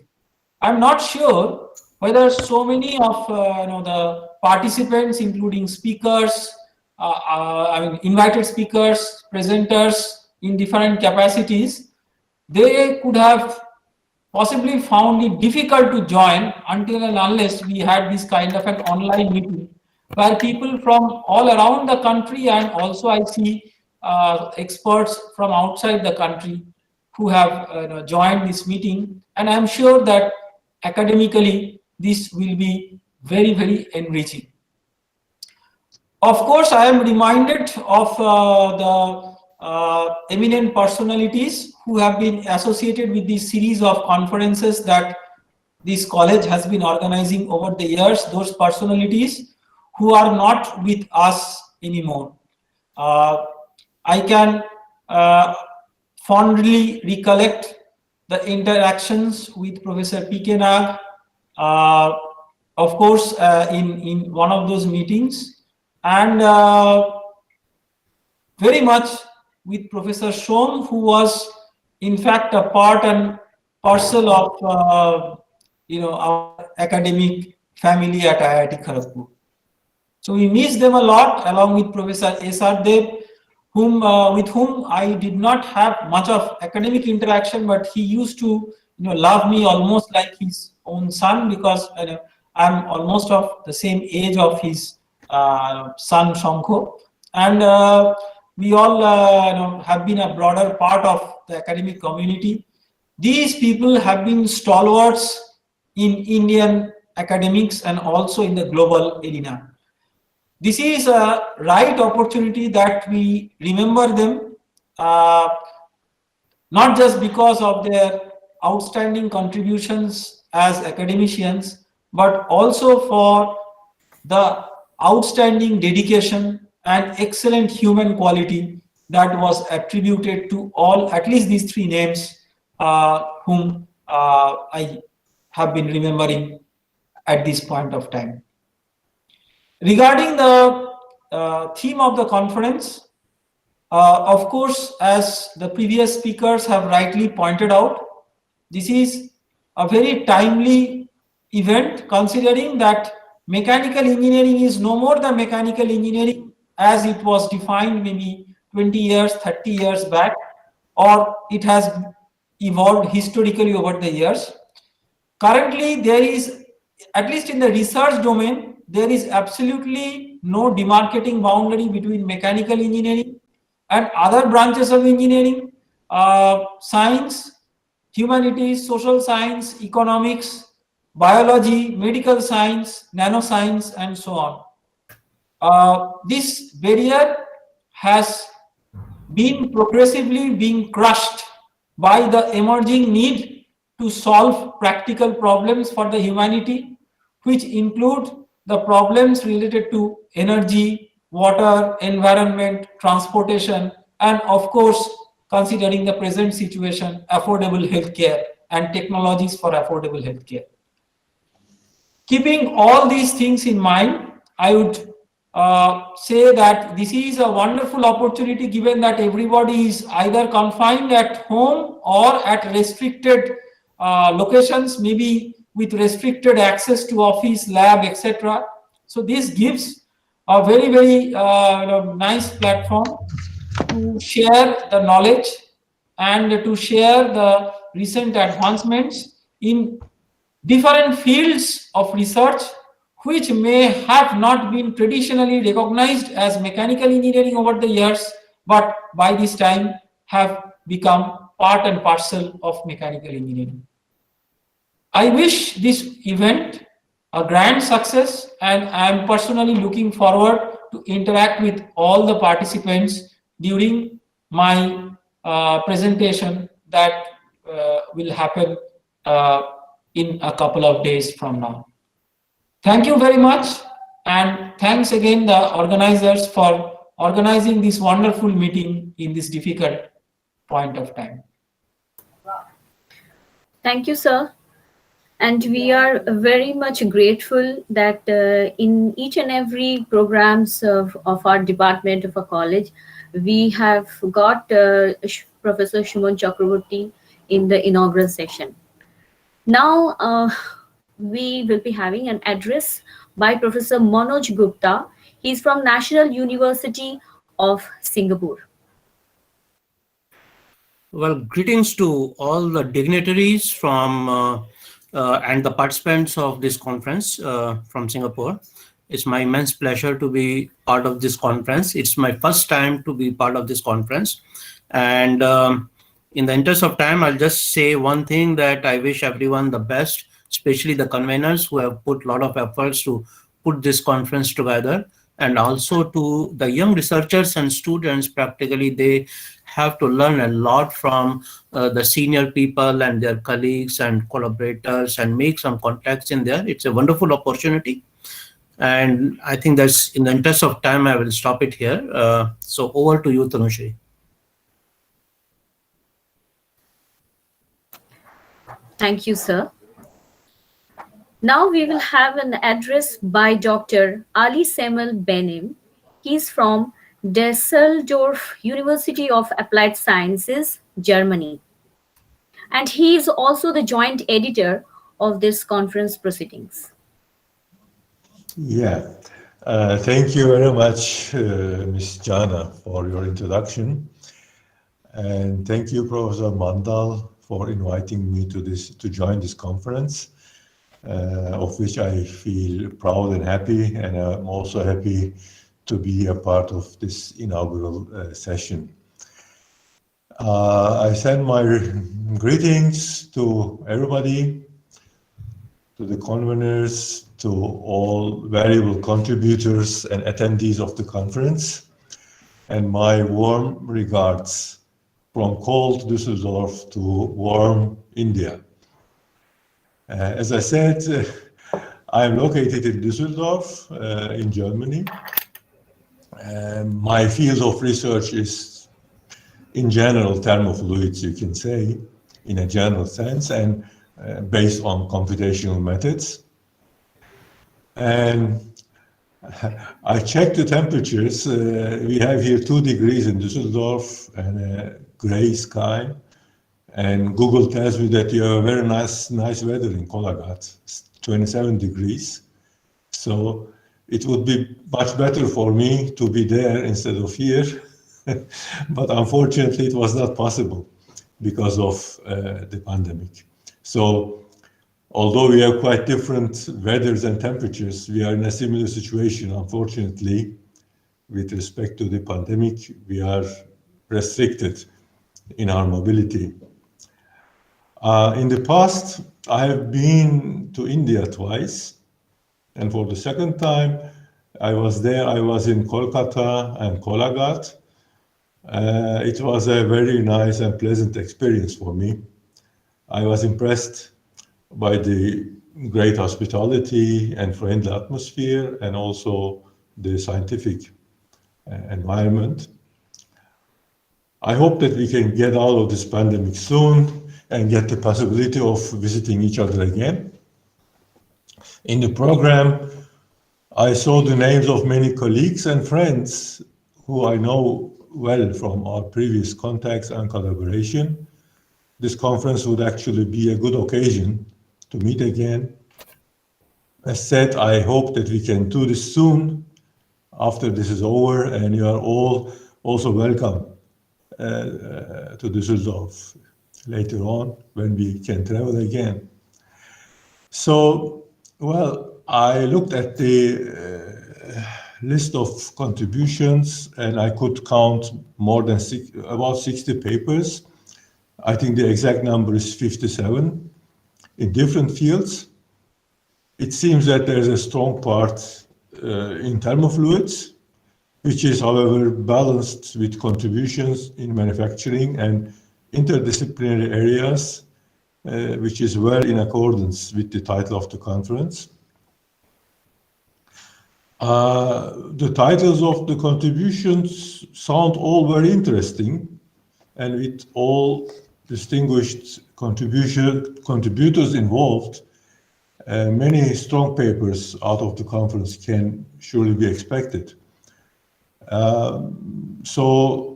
Speaker 11: I'm not sure whether so many of the participants, including speakers, invited speakers, presenters in different capacities, they could have possibly found it difficult to join until and unless we had this kind of an online meeting where people from all around the country, and also I see experts from outside the country who have joined this meeting, and I'm sure that academically this will be very, very enriching. Of course, I am reminded of the eminent personalities who have been associated with this series of conferences that this college has been organizing over the years, those personalities who are not with us anymore. I can fondly recollect the interactions with Professor P.K. Nag, of course, in one of those meetings, and very much with Professor Shom, who was in fact a part and parcel of our academic family at IIT Kharagpur. So we miss them a lot, along with Professor S.R. Dev, with whom I did not have much of academic interaction, but he used to love me almost like his own son, because I'm almost of the same age of his son Shankho, and we all have been a broader part of the academic community. These people have been stalwarts in Indian academics and also in the global arena. This is a right opportunity that we remember them, not just because of their outstanding contributions as academicians, but also for the outstanding dedication and excellent human quality that was attributed to all, at least these three names, whom I have been remembering at this point of time. Regarding the theme of the conference, of course, as the previous speakers have rightly pointed out, this is a very timely event, considering that mechanical engineering is no more than mechanical engineering as it was defined maybe 20 years, 30 years back, or it has evolved historically over the years. Currently, there is, at least in the research domain, there is absolutely no demarcating boundary between mechanical engineering and other branches of engineering, science, humanities, social science, economics, biology, medical science, nanoscience, and so on. This barrier has been progressively being crushed by the emerging need to solve practical problems for the humanity, which include the problems related to energy, water, environment, transportation, and of course, considering the present situation, affordable healthcare and technologies for affordable healthcare. Keeping all these things in mind, I would say that this is a wonderful opportunity, given that everybody is either confined at home or at restricted locations, maybe with restricted access to office, lab, etc. So this gives a very, very nice platform to share the knowledge and to share the recent advancements in different fields of research which may have not been traditionally recognized as mechanical engineering over the years, but by this time have become part and parcel of mechanical engineering. I wish this event a grand success, and I am personally looking forward to interact with all the participants during my presentation that will happen in a couple of days from now. Thank you very much, and thanks again the organizers for organizing this wonderful meeting in this difficult point of time.
Speaker 2: Thank you, sir. And we are very much grateful that in each and every programs of our department of our college, we have got Professor Shuman Chakraborty in the inaugural session. Now, we will be having an address by Professor Manoj Gupta. He's from National University of Singapore.
Speaker 8: Well, greetings to all the dignitaries from and the participants of this conference from Singapore. It's my immense pleasure to be part of this conference. It's my first time to be part of this conference. And in the interest of time, I'll just say one thing, that I wish everyone the best, especially the conveners who have put a lot of efforts to put this conference together, and also to the young researchers and students. Practically, they have to learn a lot from the senior people and their colleagues and collaborators, and make some contacts in there. It's a wonderful opportunity. And I think that's, in the interest of time, I will stop it here. So over to you, Tanushri.
Speaker 2: Thank you, sir. Now we will have an address by Dr. Ali Semel Benim. He's from Düsseldorf University of Applied Sciences, Germany. And he is also the joint editor of this conference proceedings.
Speaker 9: Yeah, thank you very much, Ms. Jana, for your introduction. And thank you, Professor Mandal, for inviting me to join this conference, of which I feel proud and happy, and I'm also happy to be a part of this inaugural session. I send my greetings to everybody, to the conveners, to all valuable contributors and attendees of the conference, and my warm regards from cold Düsseldorf to warm India. As I said, I'm located in Düsseldorf, in Germany. My field of research is, in general, thermofluids, you can say, in a general sense, and based on computational methods. And I checked the temperatures. We have here 2 degrees in Düsseldorf and a gray sky. And Google tells me that you have a very nice weather in Kolaghat, 27 degrees. So it would be much better for me to be there instead of here. But unfortunately, it was not possible because of the pandemic. So although we have quite different weathers and temperatures, we are in a similar situation, unfortunately. With respect to the pandemic, we are restricted in our mobility. In the past, I have been to India twice, and for the second time I was there, I was in Kolkata and Kolaghat. It was a very nice and pleasant experience for me. I was impressed by the great hospitality and friendly atmosphere, and also the scientific environment. I hope that we can get out of this pandemic soon and get the possibility of visiting each other again. In the program, I saw the names of many colleagues and friends who I know well from our previous contacts and collaboration. This conference would actually be a good occasion to meet again. As said, I hope that we can do this soon after this is over, and you are all also welcome to Düsseldorf later on when we can travel again. So, well, I looked at the list of contributions and I could count more than about 60 papers. I think the exact number is 57 in different fields. It seems that there's a strong part in thermofluids, which is, however, balanced with contributions in manufacturing and interdisciplinary areas, which is well in accordance with the title of the conference. The titles of the contributions sound all very interesting, and with all distinguished contributors involved, many strong papers out of the conference can surely be expected. So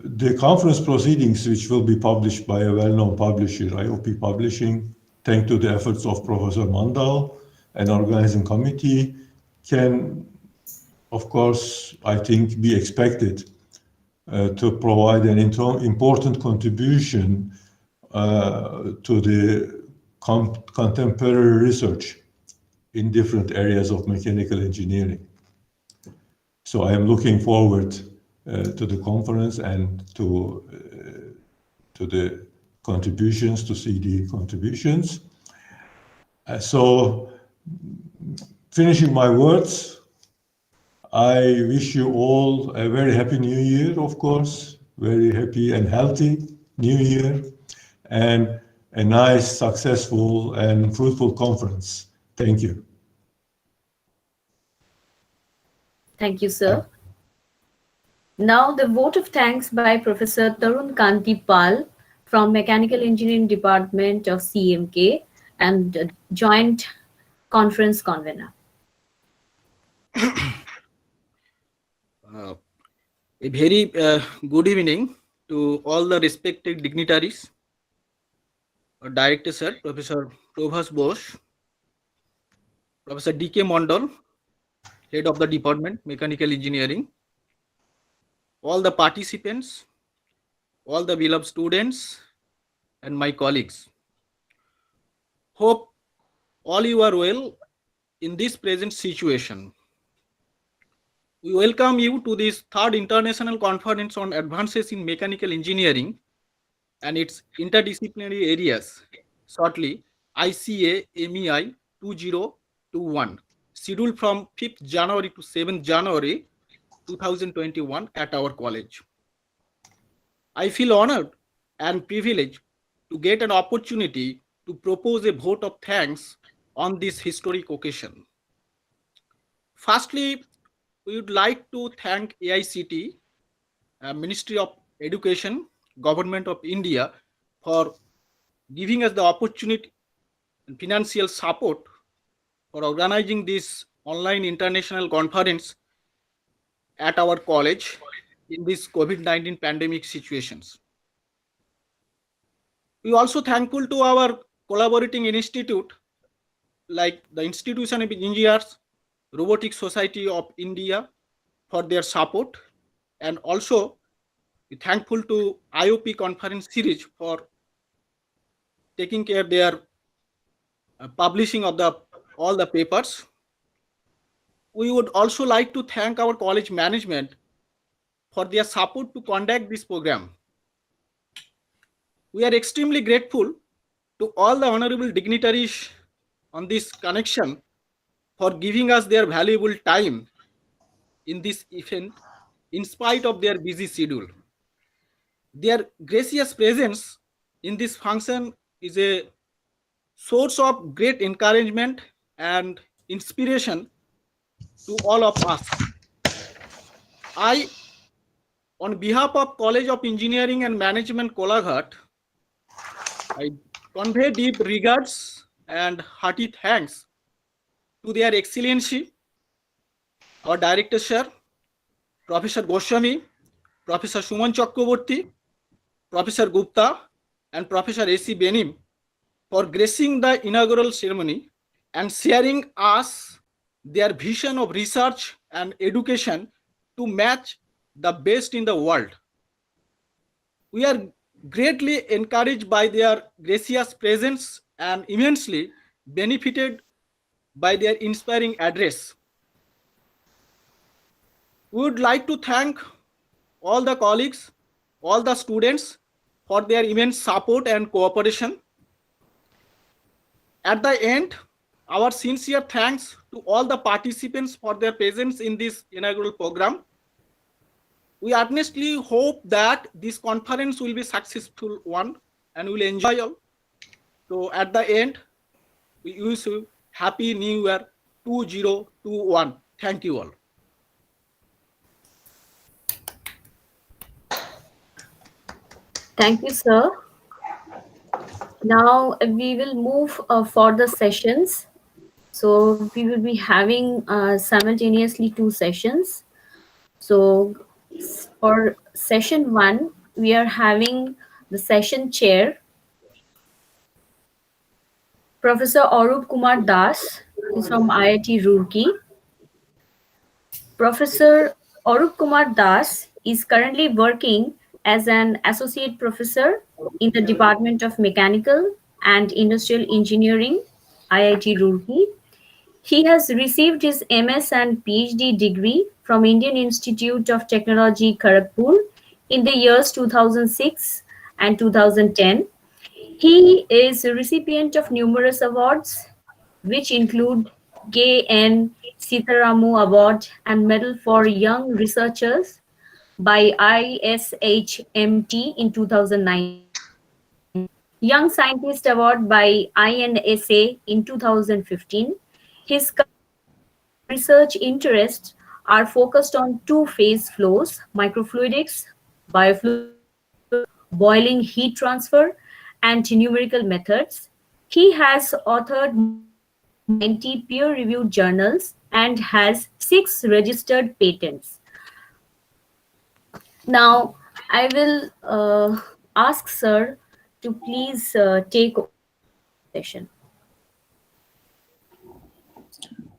Speaker 9: the conference proceedings, which will be published by a well-known publisher, IOP Publishing, thanks to the efforts of Professor Mandal and organizing committee, can, of course, I think, be expected to provide an important contribution to the contemporary research in different areas of mechanical engineering. So I am looking forward to the conference and to the contributions, to see the contributions. So finishing my words, I wish you all a very happy new year, of course, very happy and healthy new year, and a nice, successful, and fruitful conference. Thank you.
Speaker 2: Thank you, sir. Now the vote of thanks by Professor Tarun Kanti Pal from Mechanical Engineering Department of CMK and Joint Conference Convener.
Speaker 7: A very good evening to all the respected dignitaries. Director Sir, Professor Prabhas Bose, Professor D.K. Mondal, Head of the Department, Mechanical Engineering, all the participants, all the beloved students, and my colleagues. Hope all you are well in this present situation. We welcome you to this third International Conference on Advances in Mechanical Engineering and its interdisciplinary areas, shortly ICA MEI 2021, scheduled from 5th January to 7th January 2021 at our college. I feel honored and privileged to get an opportunity to propose a vote of thanks on this historic occasion. Firstly, we would like to thank AICT, Ministry of Education, Government of India, for giving us the opportunity and financial support for organizing this online international conference at our college in this COVID-19 pandemic situations. We also thankful to our collaborating institute like the Institution of Engineers, Robotics Society of India for their support, and also we thankful to IOP conference series for taking care their publishing of all the papers. We would also like to thank our college management for their support to conduct this program. We are extremely grateful to all the honorable dignitaries on this connection for giving us their valuable time in this event in spite of their busy schedule. Their gracious presence in this function is a source of great encouragement and inspiration to all of us. I, on behalf of College of Engineering and Management Kolaghat, I convey deep regards and hearty thanks to their Excellency, our Director Sir, Professor Goswami, Professor Suman Chakraborty, Professor Gupta, and Professor A.C. Benim for gracing the inaugural ceremony and sharing us their vision of research and education to match the best in the world. We are greatly encouraged by their gracious presence and immensely benefited by their inspiring address. We would like to thank all the colleagues, all the students for their immense support and cooperation. At the end, our sincere thanks to all the participants for their presence in this inaugural program. We earnestly hope that this conference will be a successful one and will enjoy all. So at the end, we wish you Happy New Year 2021. Thank you all.
Speaker 2: Thank you, sir. Now we will move for the sessions. So we will be having simultaneously 2 sessions. So for session 1, we are having the session chair, Professor Arup Kumar Das, who is from IIT Roorkee. Professor Arup Kumar Das is currently working as an associate professor in the Department of Mechanical and Industrial Engineering, IIT Roorkee. He has received his MS and PhD degree from Indian Institute of Technology, Kharagpur in the years 2006 and 2010. He is a recipient of numerous awards, which include K.N. Sitaramu Award and Medal for Young Researchers by ISHMT in 2019, Young Scientist Award by INSA in 2015. His research interests are focused on two-phase flows, microfluidics, biofluidics, boiling heat transfer, and numerical methods. He has authored 90 peer-reviewed journals and has 6 registered patents. Now, I will ask Sir to please take over the session.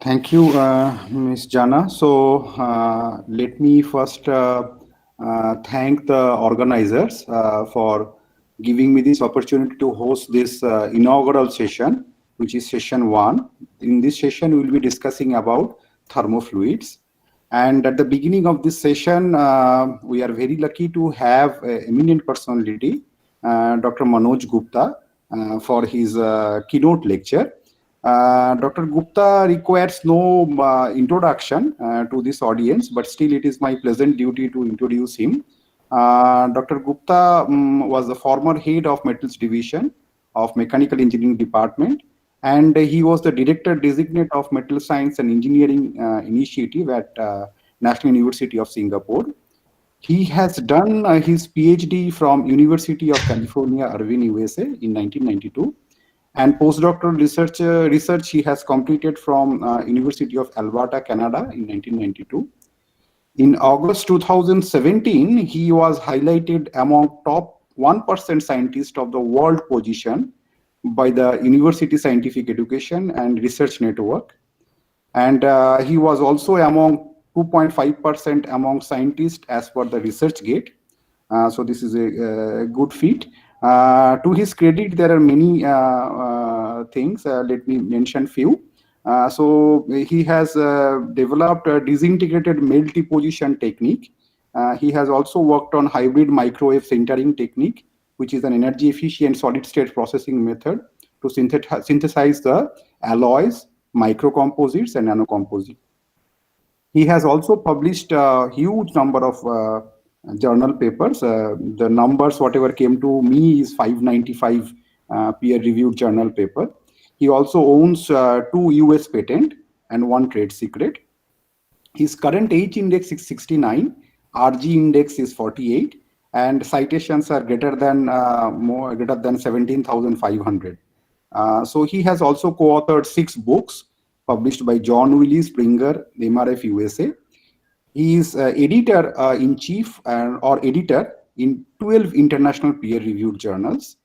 Speaker 12: Thank you, Ms. Jana. So let me first thank the organizers for giving me this opportunity to host this inaugural session, which is session 1. In this session, we will be discussing about thermofluids. And at the beginning of this session, we are very lucky to have an eminent personality, Dr. Manoj Gupta, for his keynote lecture. Dr. Gupta requires no introduction to this audience, but still it is my pleasant duty to introduce him. Dr. Gupta was the former head of Metals Division of Mechanical Engineering Department, and he was the Director Designate of Metal Science and Engineering Initiative at National University of Singapore. He has done his PhD from University of California, Irvine, USA in 1992. And postdoctoral research he has completed from University of Alberta, Canada in 1992. In August 2017, he was highlighted among top 1% scientists of the world position by the University Scientific Education and Research Network. And he was also among 2.5% among scientists as per the ResearchGate. So this is a good feat. To his credit, there are many things. Let me mention few. So he has developed a disintegrated multi-position technique. He has also worked on hybrid microwave sintering technique, which is an energy efficient solid state processing method to synthesize the alloys, microcomposites, and nanocomposites. He has also published a huge number of journal papers. The numbers, whatever came to me, is 595 peer-reviewed journal paper. He also owns 2 US patent and 1 trade secret. His current H index is 69, RG index is 48, and citations are greater than 17,500. So he has also co-authored 6 books published by John Willis, Springer, MRF USA. He is editor in chief or editor in 12 international peer-reviewed journals.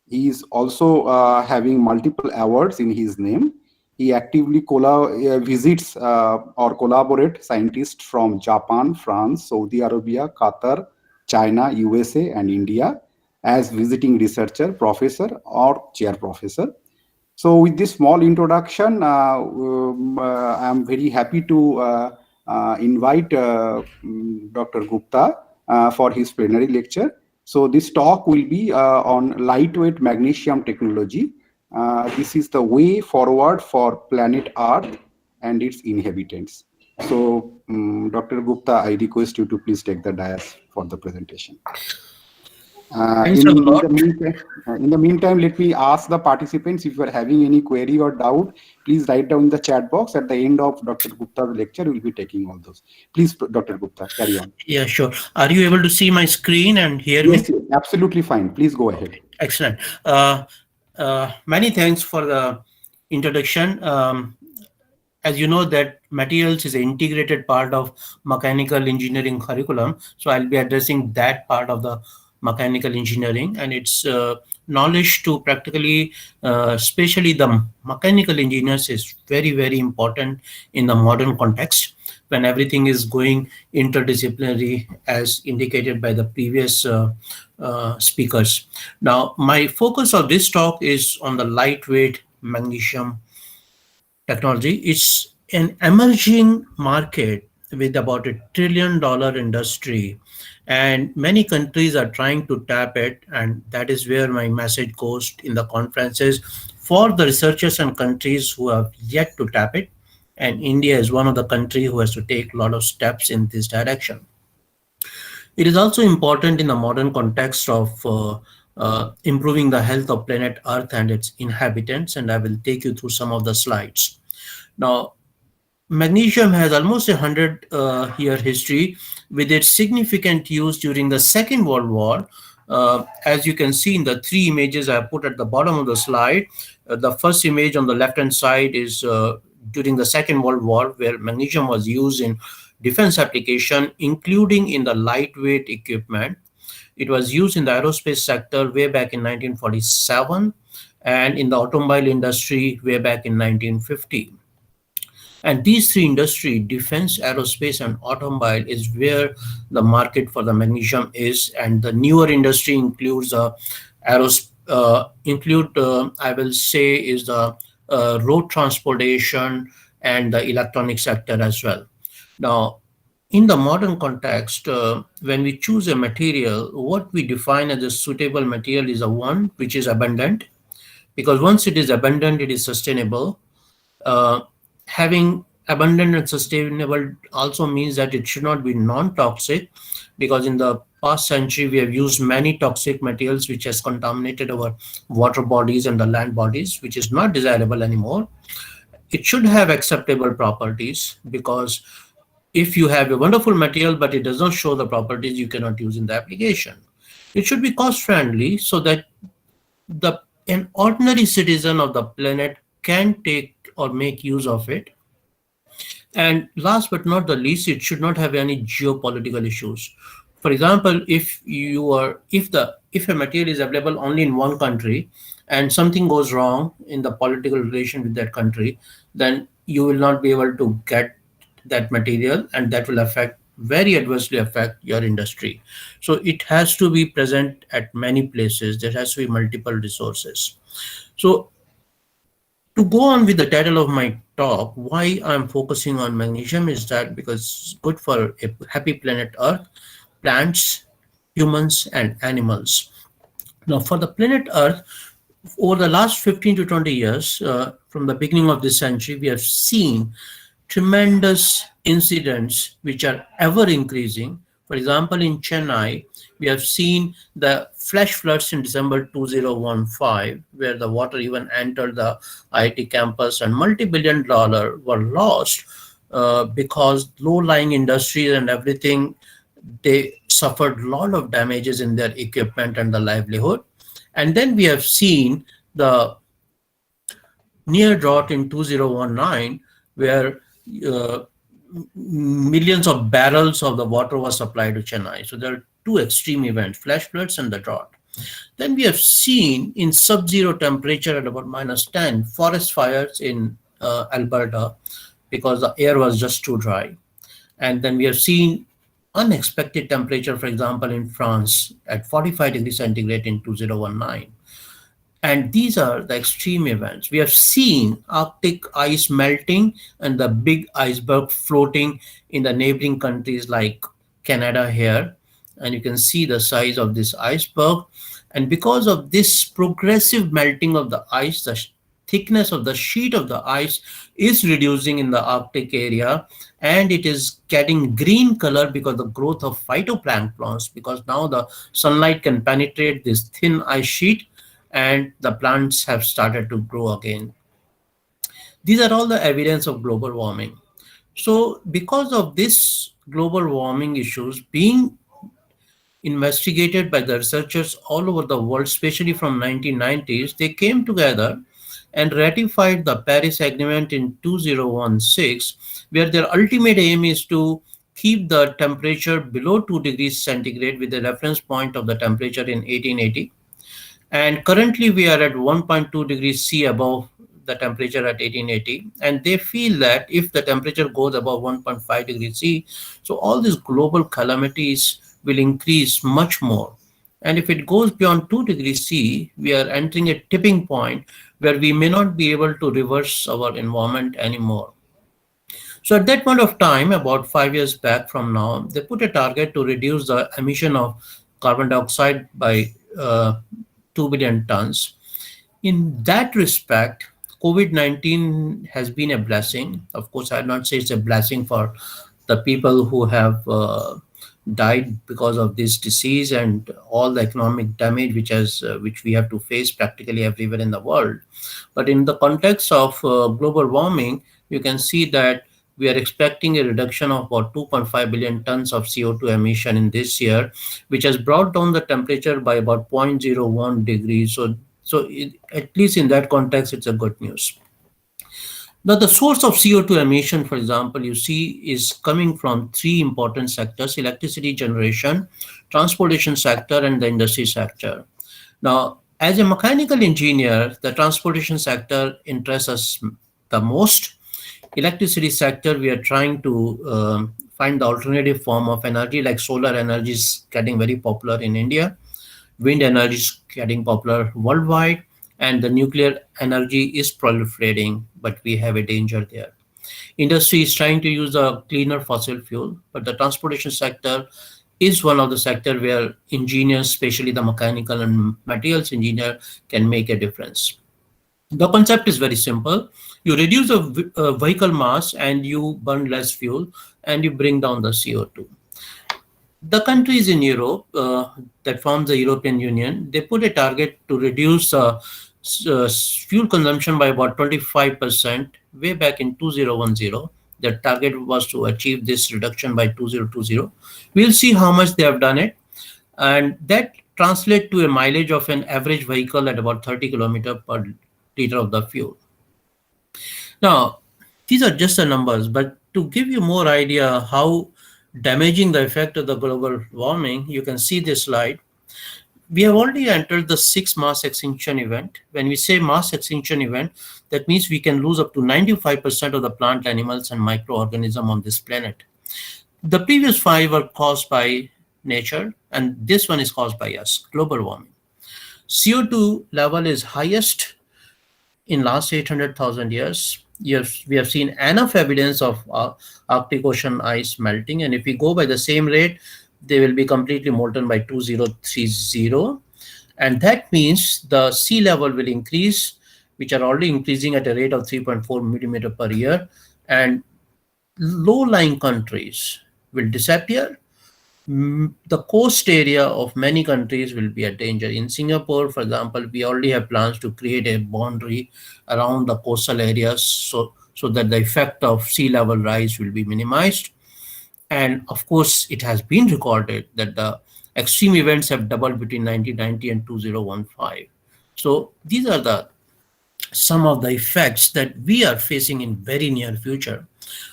Speaker 12: He is also having multiple awards in his name. He actively visits or collaborate scientists from Japan, France, Saudi Arabia, Qatar, China, USA, and India as visiting researcher, professor, or chair professor. So with this small introduction, I'm very happy to invite Dr. Gupta for his plenary lecture. So this talk will be on lightweight magnesium technology. This is the way forward for planet Earth and its inhabitants. So Dr. Gupta, I request you to please take the dais for the presentation.
Speaker 8: Thanks a lot.
Speaker 12: In the meantime, let me ask the participants, if you are having any query or doubt, please write down in the chat box. At the end of Dr. Gupta's lecture, we will be taking all those. Please, Dr. Gupta, carry on.
Speaker 8: Yeah, sure. Are you able to see my screen and hear me?
Speaker 12: Yes, absolutely fine. Please go ahead.
Speaker 8: Excellent. Many thanks for the introduction. As you know, that materials is an integrated part of mechanical engineering curriculum. So I'll be addressing that part of the mechanical engineering and its knowledge to practically, especially the mechanical engineers is very, very important in the modern context when everything is going interdisciplinary as indicated by the previous speakers. Now, my focus of this talk is on the lightweight magnesium technology. It's an emerging market with about $1 trillion industry, and many countries are trying to tap it, and that is where my message goes in the conferences for the researchers and countries who have yet to tap it, and India is one of the countries who has to take a lot of steps in this direction. It is also important in the modern context of improving the health of planet Earth and its inhabitants, and I will take you through some of the slides. Now, magnesium has almost 100-year history with its significant use during the Second World War. As you can see in the 3 images I put at the bottom of the slide, the first image on the left-hand side is during the Second World War, where magnesium was used in defense application, including in the lightweight equipment. It was used in the aerospace sector way back in 1947 and in the automobile industry way back in 1950. And these 3 industries, defense, aerospace, and automobile, is where the market for the magnesium is. And the newer industry includes I will say, is the road transportation and the electronic sector as well. Now, in the modern context, when we choose a material, what we define as a suitable material is a one which is abundant, because once it is abundant, it is sustainable. Having abundant and sustainable also means that it should not be non-toxic, because in the past century we have used many toxic materials which has contaminated our water bodies and the land bodies, which is not desirable anymore. It should have acceptable properties, because if you have a wonderful material but it does not show the properties, you cannot use in the application. It should be cost friendly so that the an ordinary citizen of the planet can take or make use of it. And last but not the least, it should not have any geopolitical issues. For example, if a material is available only in one country and something goes wrong in the political relation with that country, then you will not be able to get that material, and that will very adversely affect your industry. So it has to be present at many places. There has to be multiple resources. So to go on with the title of my talk, why I'm focusing on magnesium is that because it's good for a happy planet Earth, plants, humans, and animals. Now, for the planet Earth, over the last 15 to 20 years, from the beginning of this century, we have seen tremendous incidents which are ever increasing. For example, in Chennai, we have seen the flash floods in December 2015, where the water even entered the IIT campus and multi-billion dollar were lost because low-lying industries and everything, they suffered a lot of damages in their equipment and the livelihood. And then we have seen the near drought in 2019, where uh, millions of barrels of the water was supplied to Chennai. So there are two extreme events, flash floods and the drought. Then we have seen in sub-zero temperature at about -10, forest fires in Alberta because the air was just too dry. And then we have seen unexpected temperature, for example, in France at 45 degrees centigrade in 2019. And these are the extreme events. We have seen Arctic ice melting and the big iceberg floating in the neighboring countries like Canada here. And you can see the size of this iceberg. And because of this progressive melting of the ice, the thickness of the sheet of the ice is reducing in the Arctic area, and it is getting green color because the growth of phytoplanktons, because now the sunlight can penetrate this thin ice sheet and the plants have started to grow again. These are all the evidence of global warming. So because of this global warming issues being investigated by the researchers all over the world, especially from 1990s, they came together and ratified the Paris Agreement in 2016, where their ultimate aim is to keep the temperature below 2 degrees centigrade with a reference point of the temperature in 1880. And currently we are at 1.2 degrees C above the temperature at 1880. And they feel that if the temperature goes above 1.5 degrees C, so all these global calamities will increase much more. And if it goes beyond 2 degrees C, we are entering a tipping point where we may not be able to reverse our environment anymore. So at that point of time, about 5 years back from now, they put a target to reduce the emission of carbon dioxide by 2 billion tons. In that respect, COVID-19 has been a blessing. Of course, I'd not say it's a blessing for the people who have died because of this disease and all the economic damage which we have to face practically everywhere in the world. But in the context of global warming, you can see that we are expecting a reduction of about 2.5 billion tons of CO2 emission in this year, which has brought down the temperature by about 0.01 degrees. At least in that context, it's a good news. Now, the source of CO2 emission, for example, you see is coming from three important sectors: electricity generation, transportation sector, and the industry sector. Now, as a mechanical engineer, the transportation sector interests us the most. Electricity sector, we are trying to find the alternative form of energy, like solar energy is getting very popular in India. Wind energy is getting popular worldwide, and the nuclear energy is proliferating, but we have a danger there. Industry is trying to use a cleaner fossil fuel, but the transportation sector is one of the sector where engineers, especially the mechanical and materials engineer, can make a difference. The concept is very simple. You reduce a vehicle mass and you burn less fuel and you bring down the CO2. The countries in Europe that form the European Union, they put a target to reduce fuel consumption by about 25% way back in 2010. Their target was to achieve this reduction by 2020. We'll see how much they have done it. And that translate to a mileage of an average vehicle at about 30 kilometers per liter of the fuel. Now, these are just the numbers, but to give you more idea how damaging the effect of the global warming, you can see this slide. We have already entered the sixth mass extinction event. When we say mass extinction event, that means we can lose up to 95% of the plant animals and microorganisms on this planet. The previous five were caused by nature, and this one is caused by us, global warming. CO2 level is highest in last 800,000 years. Yes, we have seen enough evidence of Arctic Ocean ice melting, and if we go by the same rate, they will be completely molten by 2030, and that means the sea level will increase, which are already increasing at a rate of 3.4 millimeter per year, and low-lying countries will disappear. The coast area of many countries will be at danger. In Singapore, for example, we already have plans to create a boundary around the coastal areas so that the effect of sea level rise will be minimized. And of course, it has been recorded that the extreme events have doubled between 1990 and 2015. So these are some of the effects that we are facing in very near future.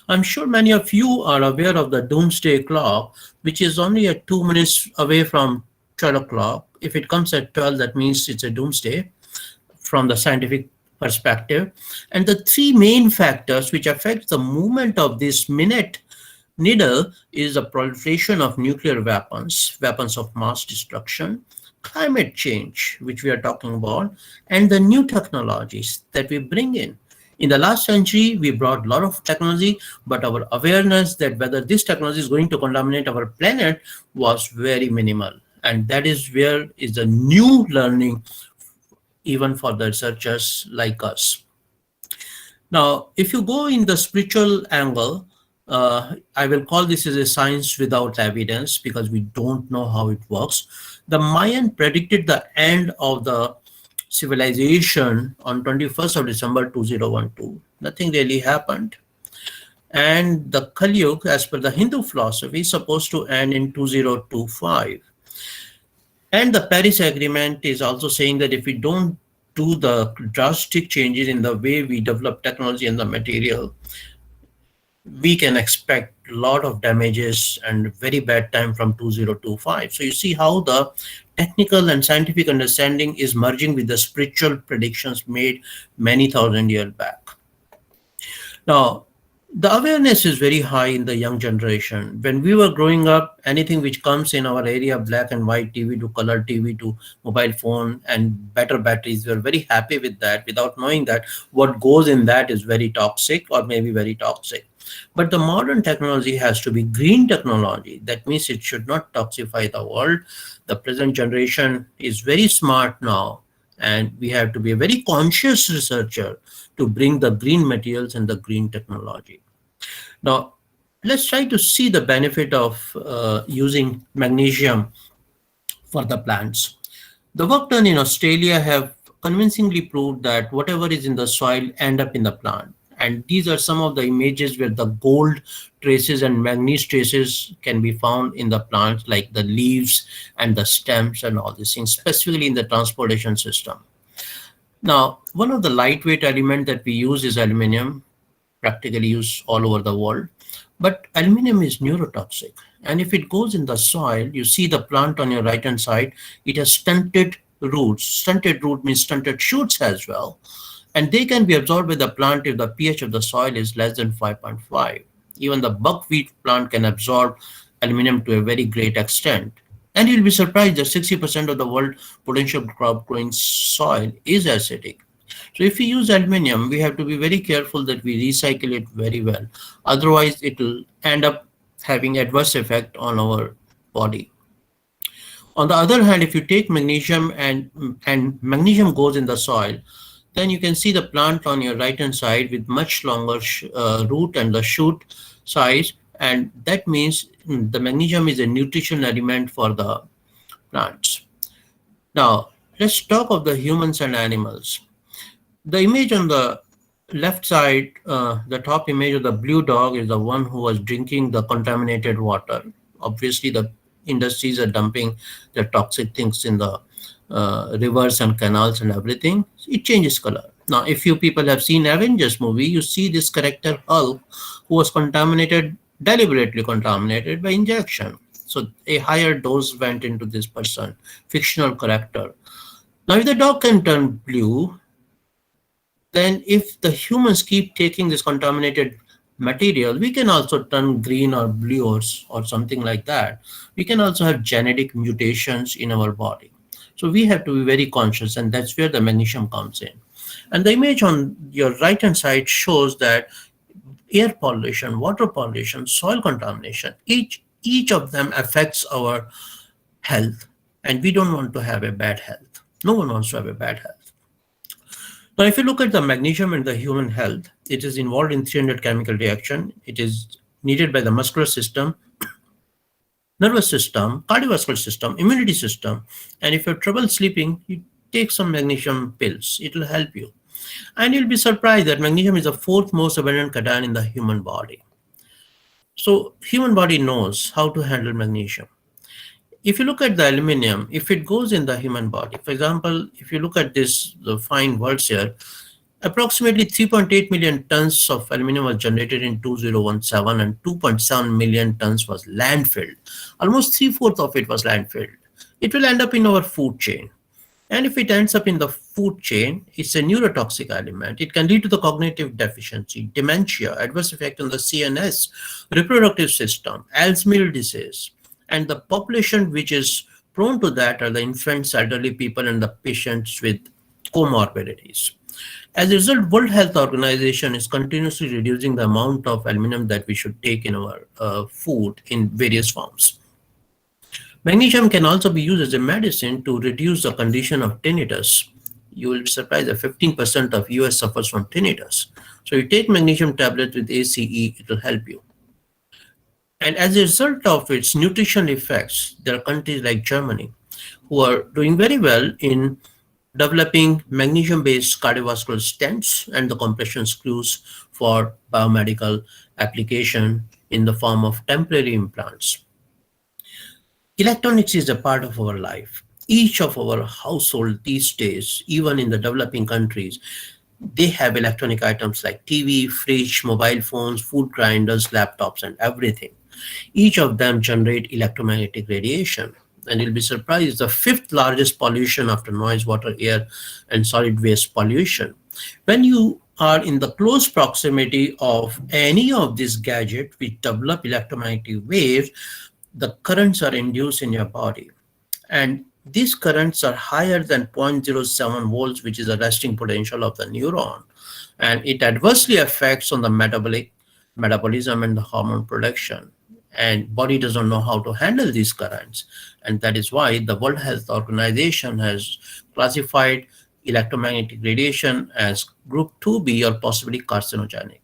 Speaker 8: I'm sure many of you are aware of the doomsday clock, which is only at 2 minutes away from 12 o'clock. If it comes at 12, that means it's a doomsday from the scientific perspective. And the three main factors which affect the movement of this minute needle is the proliferation of nuclear weapons, weapons of mass destruction, climate change, which we are talking about, and the new technologies that we bring in. In the last century, we brought a lot of technology, but our awareness that whether this technology is going to contaminate our planet was very minimal. And that is where is the new learning, even for the researchers like us. Now, if you go in the spiritual angle, I will call this as a science without evidence because we don't know how it works. The Mayan predicted the end of the civilization on 21st of December 2012. Nothing really happened. And the Kali Yuga, as per the Hindu philosophy, is supposed to end in 2025. And the Paris Agreement is also saying that if we don't do the drastic changes in the way we develop technology and the material, we can expect a lot of damages and very bad time from 2025. So you see how the technical and scientific understanding is merging with the spiritual predictions made many thousand years back. Now, the awareness is very high in the young generation. When we were growing up, anything which comes in our area, black and white TV to color TV to mobile phone and better batteries, we are very happy with that without knowing that what goes in that is very toxic or maybe very toxic. But the modern technology has to be green technology. That means it should not toxify the world. The present generation is very smart now, and we have to be a very conscious researcher to bring the green materials and the green technology. Now, let's try to see the benefit of using magnesium for the plants. The work done in Australia have convincingly proved that whatever is in the soil end up in the plant. And these are some of the images where the gold traces and manganese traces can be found in the plants, like the leaves and the stems and all these things, specifically in the transportation system. Now, one of the lightweight elements that we use is aluminum, practically used all over the world. But aluminum is neurotoxic. And if it goes in the soil, you see the plant on your right-hand side, it has stunted roots. Stunted root means stunted shoots as well. And they can be absorbed by the plant if the pH of the soil is less than 5.5. Even the buckwheat plant can absorb aluminum to a very great extent. And you'll be surprised that 60% of the world potential crop growing soil is acidic. So if we use aluminum, we have to be very careful that we recycle it very well. Otherwise, it will end up having adverse effect on our body. On the other hand, if you take magnesium and magnesium goes in the soil, then you can see the plant on your right hand side with much longer root and the shoot size, and that means the magnesium is a nutritional element for the plants. Now let's talk of the humans and animals. The image on the left side, the top image of the blue dog is the one who was drinking the contaminated water. Obviously the industries are dumping the toxic things in the rivers and canals and everything, it changes color. Now, if you people have seen Avengers movie, you see this character Hulk who was contaminated, deliberately contaminated by injection. So a higher dose went into this person, fictional character. Now, if the dog can turn blue, then if the humans keep taking this contaminated material, we can also turn green or blue or something like that. We can also have genetic mutations in our body. So we have to be very conscious, and that's where the magnesium comes in. And the image on your right hand side shows that air pollution, water pollution, soil contamination, each of them affects our health, and we don't want to have a bad health. No one wants to have a bad health. Now, if you look at the magnesium in the human health, it is involved in 300 chemical reaction. It is needed by the muscular system, nervous system, cardiovascular system, immunity system. And if you have trouble sleeping, you take some magnesium pills. It will help you. And you'll be surprised that magnesium is the fourth most abundant cation in the human body. So human body knows how to handle magnesium. If you look at the aluminum, if it goes in the human body, for example, if you look at this, the fine words here, approximately 3.8 million tons of aluminum was generated in 2017 and 2.7 million tons was landfilled. Almost 3/4 of it was landfilled. It will end up in our food chain. And if it ends up in the food chain, it's a neurotoxic element. It can lead to the cognitive deficiency, dementia, adverse effect on the CNS, reproductive system, Alzheimer's disease. And the population which is prone to that are the infants, elderly people, and the patients with comorbidities. As a result, World Health Organization is continuously reducing the amount of aluminum that we should take in our food in various forms. Magnesium can also be used as a medicine to reduce the condition of tinnitus. You will be surprised that 15% of US suffers from tinnitus. So you take magnesium tablets with ACE, it will help you. And as a result of its nutritional effects, there are countries like Germany who are doing very well in developing magnesium-based cardiovascular stents and the compression screws for biomedical application in the form of temporary implants. Electronics is a part of our life. Each of our household these days, even in the developing countries, they have electronic items like TV, fridge, mobile phones, food grinders, laptops, and everything. Each of them generate electromagnetic radiation. And you'll be surprised, the fifth largest pollution after noise, water, air, and solid waste pollution. When you are in the close proximity of any of these gadgets which develop electromagnetic waves, the currents are induced in your body. And these currents are higher than 0.07 volts, which is the resting potential of the neuron. And it adversely affects on the metabolism and the hormone production. And body doesn't know how to handle these currents. And that is why the World Health Organization has classified electromagnetic radiation as group 2B or possibly carcinogenic.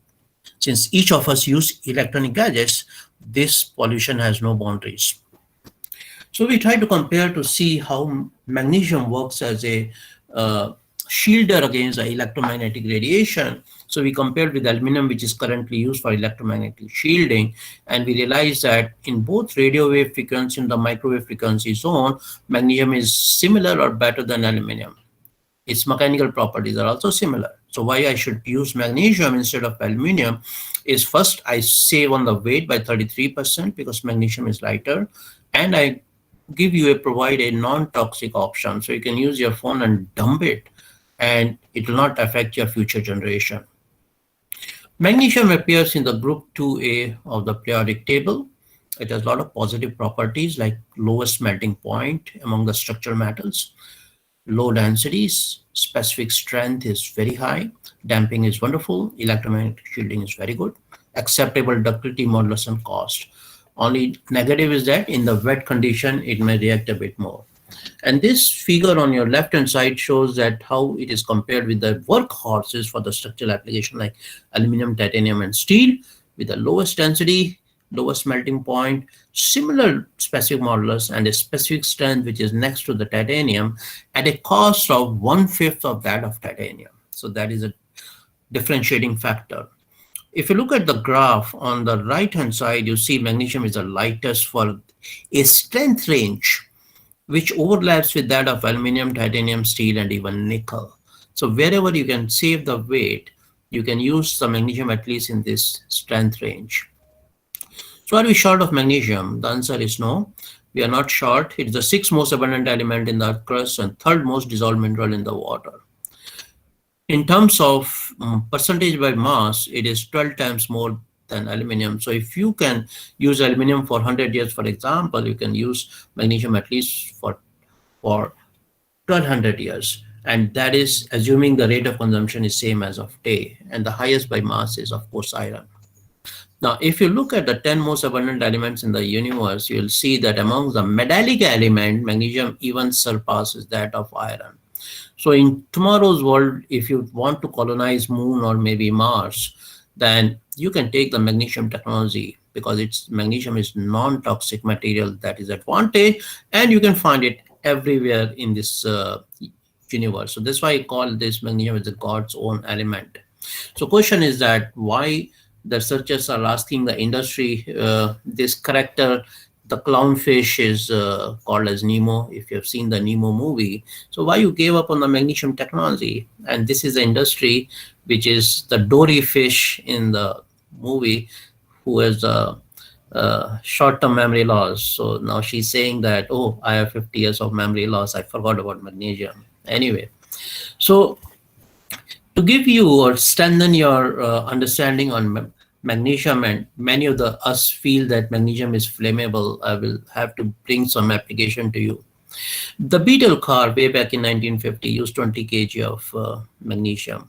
Speaker 8: Since each of us use electronic gadgets, this pollution has no boundaries. So we try to compare to see how magnesium works as a shielder against the electromagnetic radiation. So we compared with aluminum, which is currently used for electromagnetic shielding, and we realized that in both radio wave frequency and the microwave frequency zone, magnesium is similar or better than aluminum. Its mechanical properties are also similar. So why I should use magnesium instead of aluminum is, first, I save on the weight by 33% because magnesium is lighter, and I provide a non-toxic option. So you can use your phone and dump it, and it will not affect your future generation. Magnesium appears in the group 2A of the periodic table. It has a lot of positive properties like lowest melting point among the structural metals, low densities, specific strength is very high, damping is wonderful, electromagnetic shielding is very good, acceptable ductility, modulus, and cost. Only negative is that in the wet condition, it may react a bit more. And this figure on your left-hand side shows that how it is compared with the workhorses for the structural application like aluminum, titanium, and steel, with the lowest density, lowest melting point, similar specific modulus, and a specific strength which is next to the titanium at a cost of 1/5 of that of titanium. So that is a differentiating factor. If you look at the graph on the right-hand side, you see magnesium is the lightest for a strength range which overlaps with that of aluminum, titanium, steel, and even nickel. So wherever you can save the weight, you can use the magnesium at least in this strength range. So are we short of magnesium? The answer is no. We are not short. It is the sixth most abundant element in the crust and third most dissolved mineral in the water. In terms of percentage by mass, it is 12 times more than aluminum. So if you can use aluminum for 100 years, for example, you can use magnesium at least for 1200 years. And that is assuming the rate of consumption is same as of day. And the highest by mass is, of course, iron. Now, if you look at the 10 most abundant elements in the universe, you'll see that among the metallic element, magnesium even surpasses that of iron. So in tomorrow's world, if you want to colonize Moon or maybe Mars, then you can take the magnesium technology because magnesium is non-toxic material. That is advantage, and you can find it everywhere in this universe. So that's why I call this magnesium as the God's own element. So question is that why the researchers are asking the industry, this character, the clownfish is called as Nemo, if you have seen the Nemo movie. So why you gave up on the magnesium technology? And this is the industry, which is the Dory fish in the movie, who has short-term memory loss. So now she's saying that, oh, I have 50 years of memory loss. I forgot about magnesium. Anyway, so to give you or strengthen your understanding on magnesium, and many of us feel that magnesium is flammable, I will have to bring some application to you. The Beetle car way back in 1950 used 20 kg of magnesium.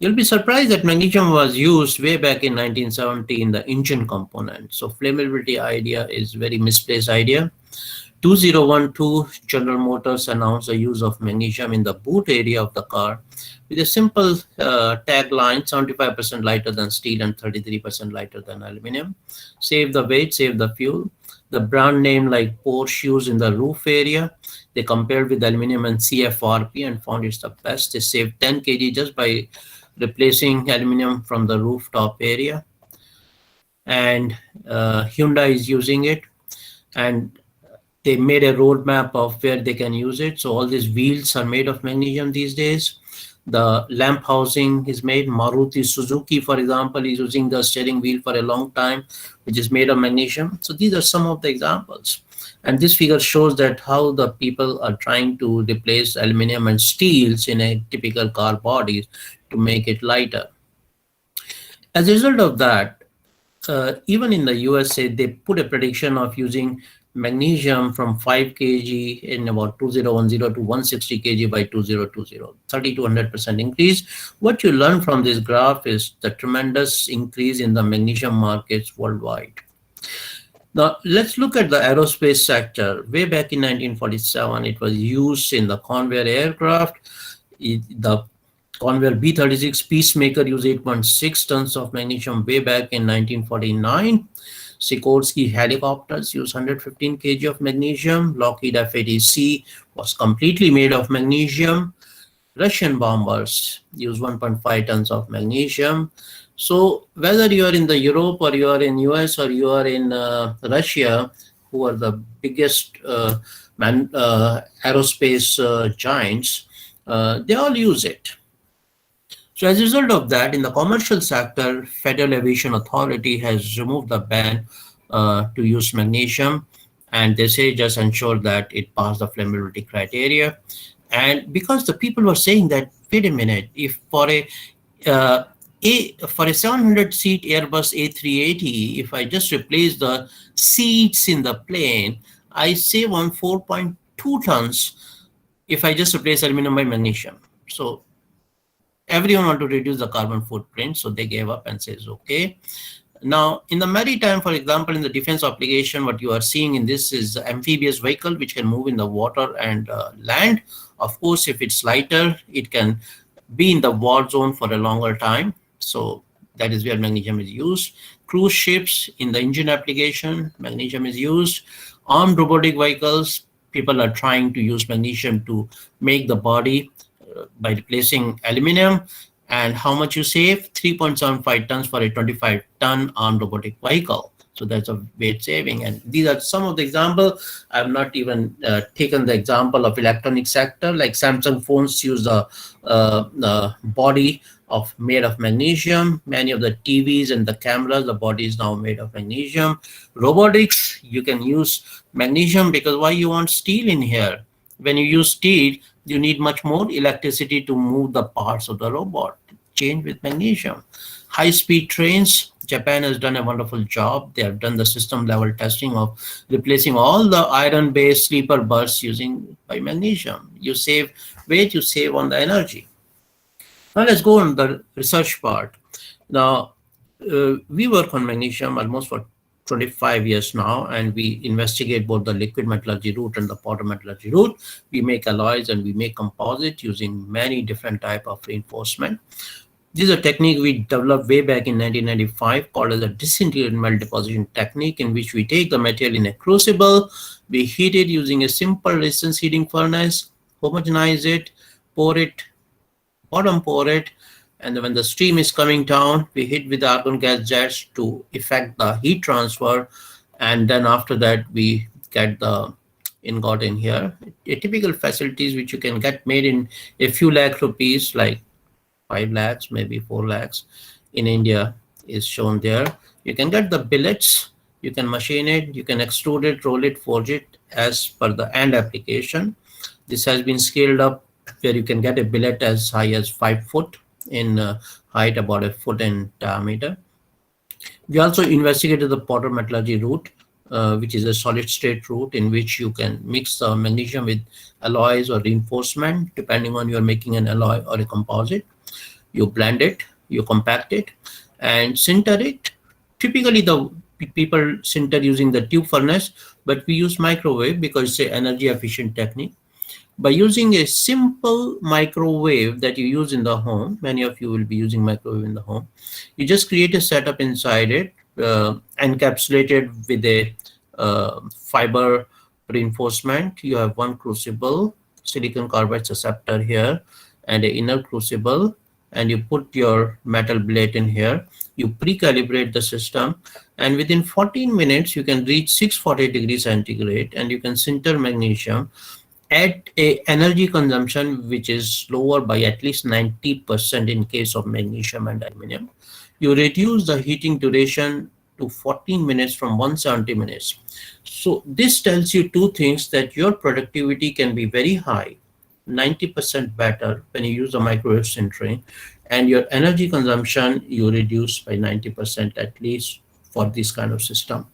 Speaker 8: You'll be surprised that magnesium was used way back in 1970 in the engine component. So flammability idea is very misplaced idea. 2012, General Motors announced the use of magnesium in the boot area of the car with a simple tagline, 75% lighter than steel and 33% lighter than aluminum. Save the weight, save the fuel. The brand name like Porsche used in the roof area, they compared with aluminum and CFRP and found it's the best. They saved 10 kg just by replacing aluminum from the rooftop area. And Hyundai is using it. And they made a roadmap of where they can use it. So all these wheels are made of magnesium these days. The lamp housing is made. Maruti Suzuki, for example, is using the steering wheel for a long time, which is made of magnesium. So these are some of the examples. And this figure shows that how the people are trying to replace aluminum and steels in a typical car body to make it lighter. As a result of that, even in the USA, they put a prediction of using magnesium from 5 kg in about 2010 to 160 kg by 2020, 30 to 100% increase. What you learn from this graph is the tremendous increase in the magnesium markets worldwide. Now, let's look at the aerospace sector. Way back in 1947, it was used in the Convair aircraft. The Convair B-36 Peacemaker used 8.6 tons of magnesium way back in 1949. Sikorsky helicopters use 115 kg of magnesium. Lockheed F-80C was completely made of magnesium. Russian bombers use 1.5 tons of magnesium. So whether you are in the Europe or you are in US or you are in Russia, who are the biggest aerospace giants, they all use it. So as a result of that, in the commercial sector, Federal Aviation Authority has removed the ban to use magnesium, and they say just ensure that it passed the flammability criteria. And because the people were saying that, wait a minute, if for a 700-seat Airbus A380, if I just replace the seats in the plane, I save on 4.2 tons if I just replace aluminum by magnesium. So everyone want to reduce the carbon footprint, so they gave up and says, okay. Now, in the maritime, for example, in the defense application, what you are seeing in this is amphibious vehicle, which can move in the water and land. Of course, if it's lighter, it can be in the war zone for a longer time. So that is where magnesium is used. Cruise ships, in the engine application, magnesium is used. Armed robotic vehicles, people are trying to use magnesium to make the body by replacing aluminum. And how much you save? 3.75 tons for a 25-ton armed robotic vehicle. So that's a weight saving. And these are some of the examples. I've not even taken the example of electronic sector, like Samsung phones use the body of made of magnesium. Many of the TVs and the cameras, the body is now made of magnesium. Robotics, you can use magnesium, because why you want steel in here? When you use steel, you need much more electricity to move the parts of the robot. Change with magnesium. High-speed trains, Japan has done a wonderful job. They have done the system level testing of replacing all the iron-based sleeper berths using by magnesium. You save weight, you save on the energy. Now let's go on the research part. Now, we work on magnesium almost for 25 years now, and we investigate both the liquid metallurgy route and the powder metallurgy route. We make alloys and we make composite using many different type of reinforcement. This is a technique we developed way back in 1995 called as a disintegrated metal deposition technique, in which we take the material in a crucible, we heat it using a simple resistance heating furnace, homogenize it, pour it, bottom pour it, and when the steam is coming down, we hit with the argon gas jets to effect the heat transfer, and then after that we get the ingot in here. A typical facilities which you can get made in a few lakh rupees, like 5 lakhs, maybe 4 lakhs in India is shown there. You can get the billets, you can machine it, you can extrude it, roll it, forge it as per the end application. This has been scaled up where you can get a billet as high as 5 foot in height, about 1 foot in diameter. We also investigated the powder metallurgy route, which is a solid state route in which you can mix the magnesium with alloys or reinforcement, depending on you're making an alloy or a composite. You blend it, you compact it, and sinter it. Typically, the people sinter using the tube furnace, but we use microwave because it's an energy efficient technique. By using a simple microwave that you use in the home, many of you will be using microwave in the home, you just create a setup inside it, encapsulated with a fiber reinforcement. You have one crucible, silicon carbide susceptor here, and an inner crucible, and you put your metal billet in here. You pre-calibrate the system, and within 14 minutes, you can reach 640 degrees centigrade, and you can sinter magnesium at a energy consumption which is lower by at least 90% in case of magnesium and aluminum. You reduce the heating duration to 14 minutes from 170 minutes. So this tells you two things, that your productivity can be very high, 90% better when you use a microwave sintering, and your energy consumption you reduce by 90% at least for this kind of system.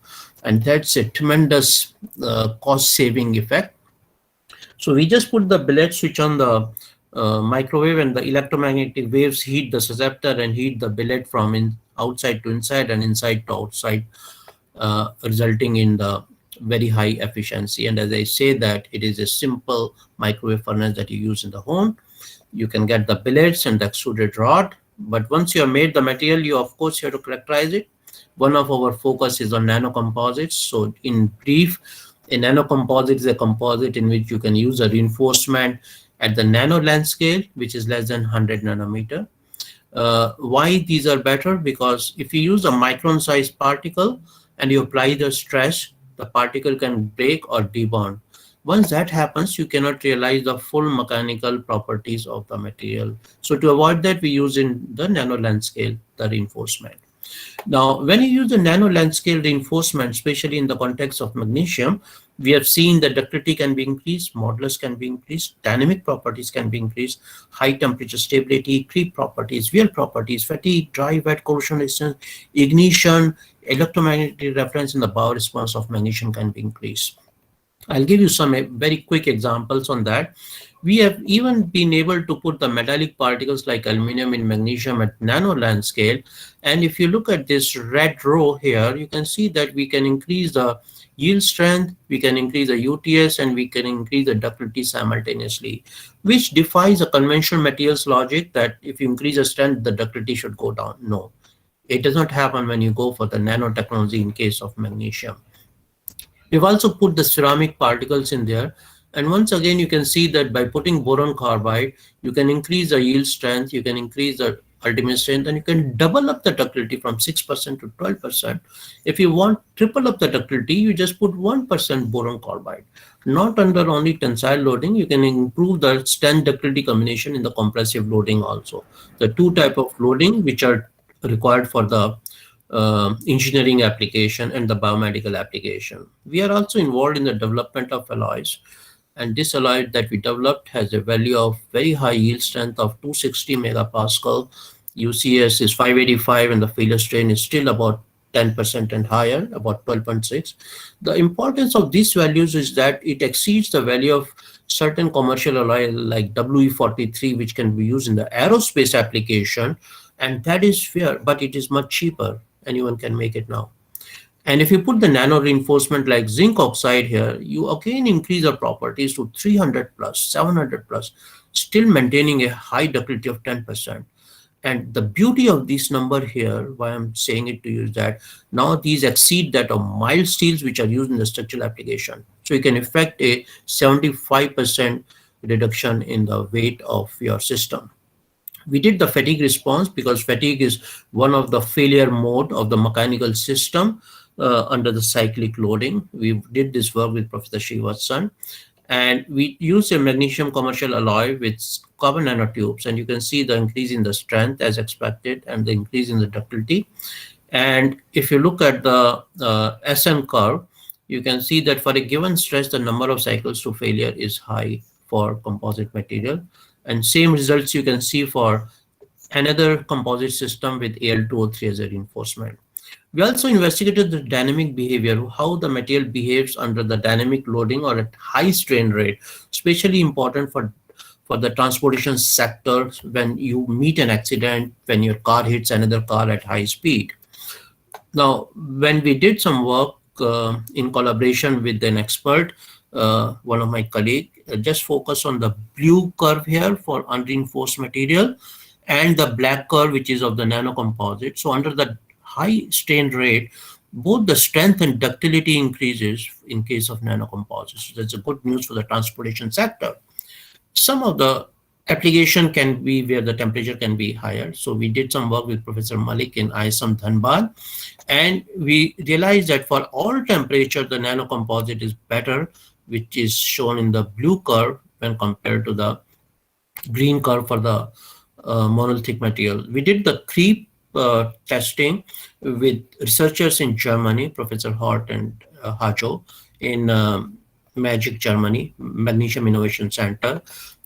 Speaker 8: And that's a tremendous cost saving effect. So we just put the billet switch on the microwave, and the electromagnetic waves heat the susceptor and heat the billet from outside to inside and inside to outside, resulting in the very high efficiency. And as I say, that it is a simple microwave furnace that you use in the home. You can get the billets and the extruded rod, but once you have made the material, you of course have to characterize it. One of our focus is on nanocomposites. So in brief, a nanocomposite is a composite in which you can use a reinforcement at the nano length scale, which is less than 100 nanometer. Why these are better? Because if you use a micron sized particle and you apply the stress, the particle can break or debond. Once that happens, you cannot realize the full mechanical properties of the material. So to avoid that, we use in the nano length scale the reinforcement. Now, when you use the nano length scale reinforcement, especially in the context of magnesium, we have seen that ductility can be increased, modulus can be increased, dynamic properties can be increased, high temperature stability, creep properties, wear properties, fatigue, dry, wet, corrosion resistance, ignition, electromagnetic reference, and the power response of magnesium can be increased. I'll give you some very quick examples on that. We have even been able to put the metallic particles like aluminum in magnesium at nano length scale. And if you look at this red row here, you can see that we can increase the yield strength, we can increase the UTS, and we can increase the ductility simultaneously, which defies a conventional materials logic that if you increase the strength, the ductility should go down. No, it does not happen when you go for the nanotechnology in case of magnesium. We've also put the ceramic particles in there. And once again, you can see that by putting boron carbide, you can increase the yield strength, you can increase the ultimate strength, and you can double up the ductility from 6% to 12%. If you want triple up the ductility, you just put 1% boron carbide. Not under only tensile loading, you can improve the strength ductility combination in the compressive loading also. The two type of loading which are required for the engineering application and the biomedical application. We are also involved in the development of alloys, and this alloy that we developed has a value of very high yield strength of 260 megapascal. UCS is 585 and the failure strain is still about 10% and higher, about 12.6. The importance of these values is that it exceeds the value of certain commercial alloy like WE43, which can be used in the aerospace application, and that is fair, but it is much cheaper. Anyone can make it now. And if you put the nano reinforcement like zinc oxide here, you again increase the properties to 300 plus, 700 plus, still maintaining a high ductility of 10%. And the beauty of this number here, why I'm saying it to you, is that now these exceed that of mild steels which are used in the structural application. So you can effect a 75% reduction in the weight of your system. We did the fatigue response because fatigue is one of the failure mode of the mechanical system under the cyclic loading. We did this work with Professor Srivatsan, and we used a magnesium commercial alloy with carbon nanotubes, and you can see the increase in the strength as expected and the increase in the ductility. And if you look at the SN curve, you can see that for a given stress, the number of cycles to failure is high for composite material. And same results you can see for another composite system with Al2O3 as a reinforcement. We also investigated the dynamic behavior, how the material behaves under the dynamic loading or at high strain rate, especially important for the transportation sector when you meet an accident, when your car hits another car at high speed. Now, when we did some work in collaboration with an expert, one of my colleagues, just focus on the blue curve here for unreinforced material and the black curve, which is of the nanocomposite. So under the high strain rate, both the strength and ductility increases in case of nanocomposites. So that's a good news for the transportation sector. Some of the application can be where the temperature can be higher. So we did some work with Professor Malik in ISM Dhanbad, and we realized that for all temperature, the nanocomposite is better, which is shown in the blue curve when compared to the green curve for the monolithic material. We did the creep testing with researchers in Germany, Professor Hort and Hajo in Magic, Germany, Magnesium Innovation Center.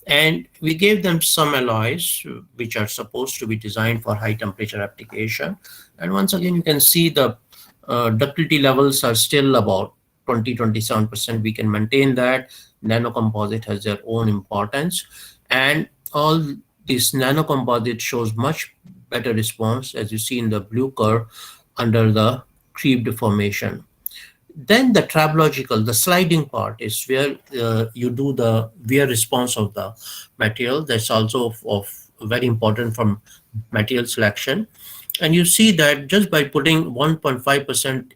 Speaker 8: And we gave them some alloys which are supposed to be designed for high temperature application. And once again, you can see the ductility levels are still about 20-27%. We can maintain that. Nanocomposite has their own importance. And all this nanocomposite shows much better response, as you see in the blue curve under the creep deformation. Then the traplogical, the sliding part is where you do the wear response of the material. That's also of very important from material selection. And you see that just by putting 1.5%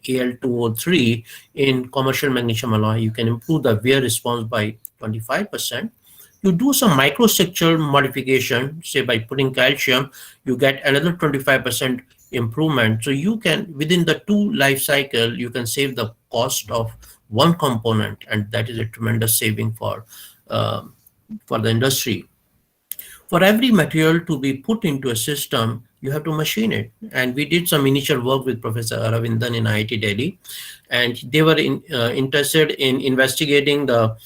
Speaker 8: Al2O3 in commercial magnesium alloy, you can improve the wear response by 25%. You do some microstructural modification, say by putting calcium, you get another 25% improvement. So you can, within the 2 life cycle, you can save the cost of one component, and that is a tremendous saving for the industry. For every material to be put into a system, you have to machine it. And we did some initial work with Professor Aravindan in IIT Delhi, and they were interested in investigating the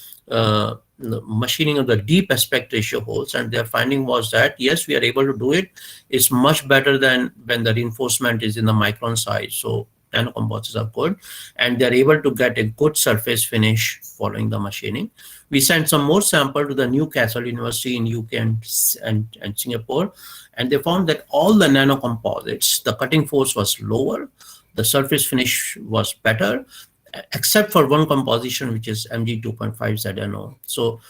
Speaker 8: machining of the deep aspect ratio holes, and their finding was that yes, we are able to do it. It's much better than when the reinforcement is in the micron size. So nanocomposites are good, and they're able to get a good surface finish following the machining. We sent some more sample to the Newcastle University in UK and Singapore, and they found that all the nanocomposites, the cutting force was lower, the surface finish was better, except for one composition, which is Mg2.5 ZNO. So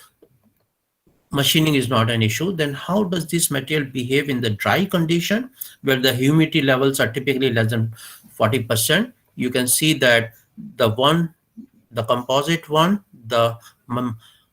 Speaker 8: machining is not an issue. Then how does this material behave in the dry condition where the humidity levels are typically less than 40%? You can see that the composite one, the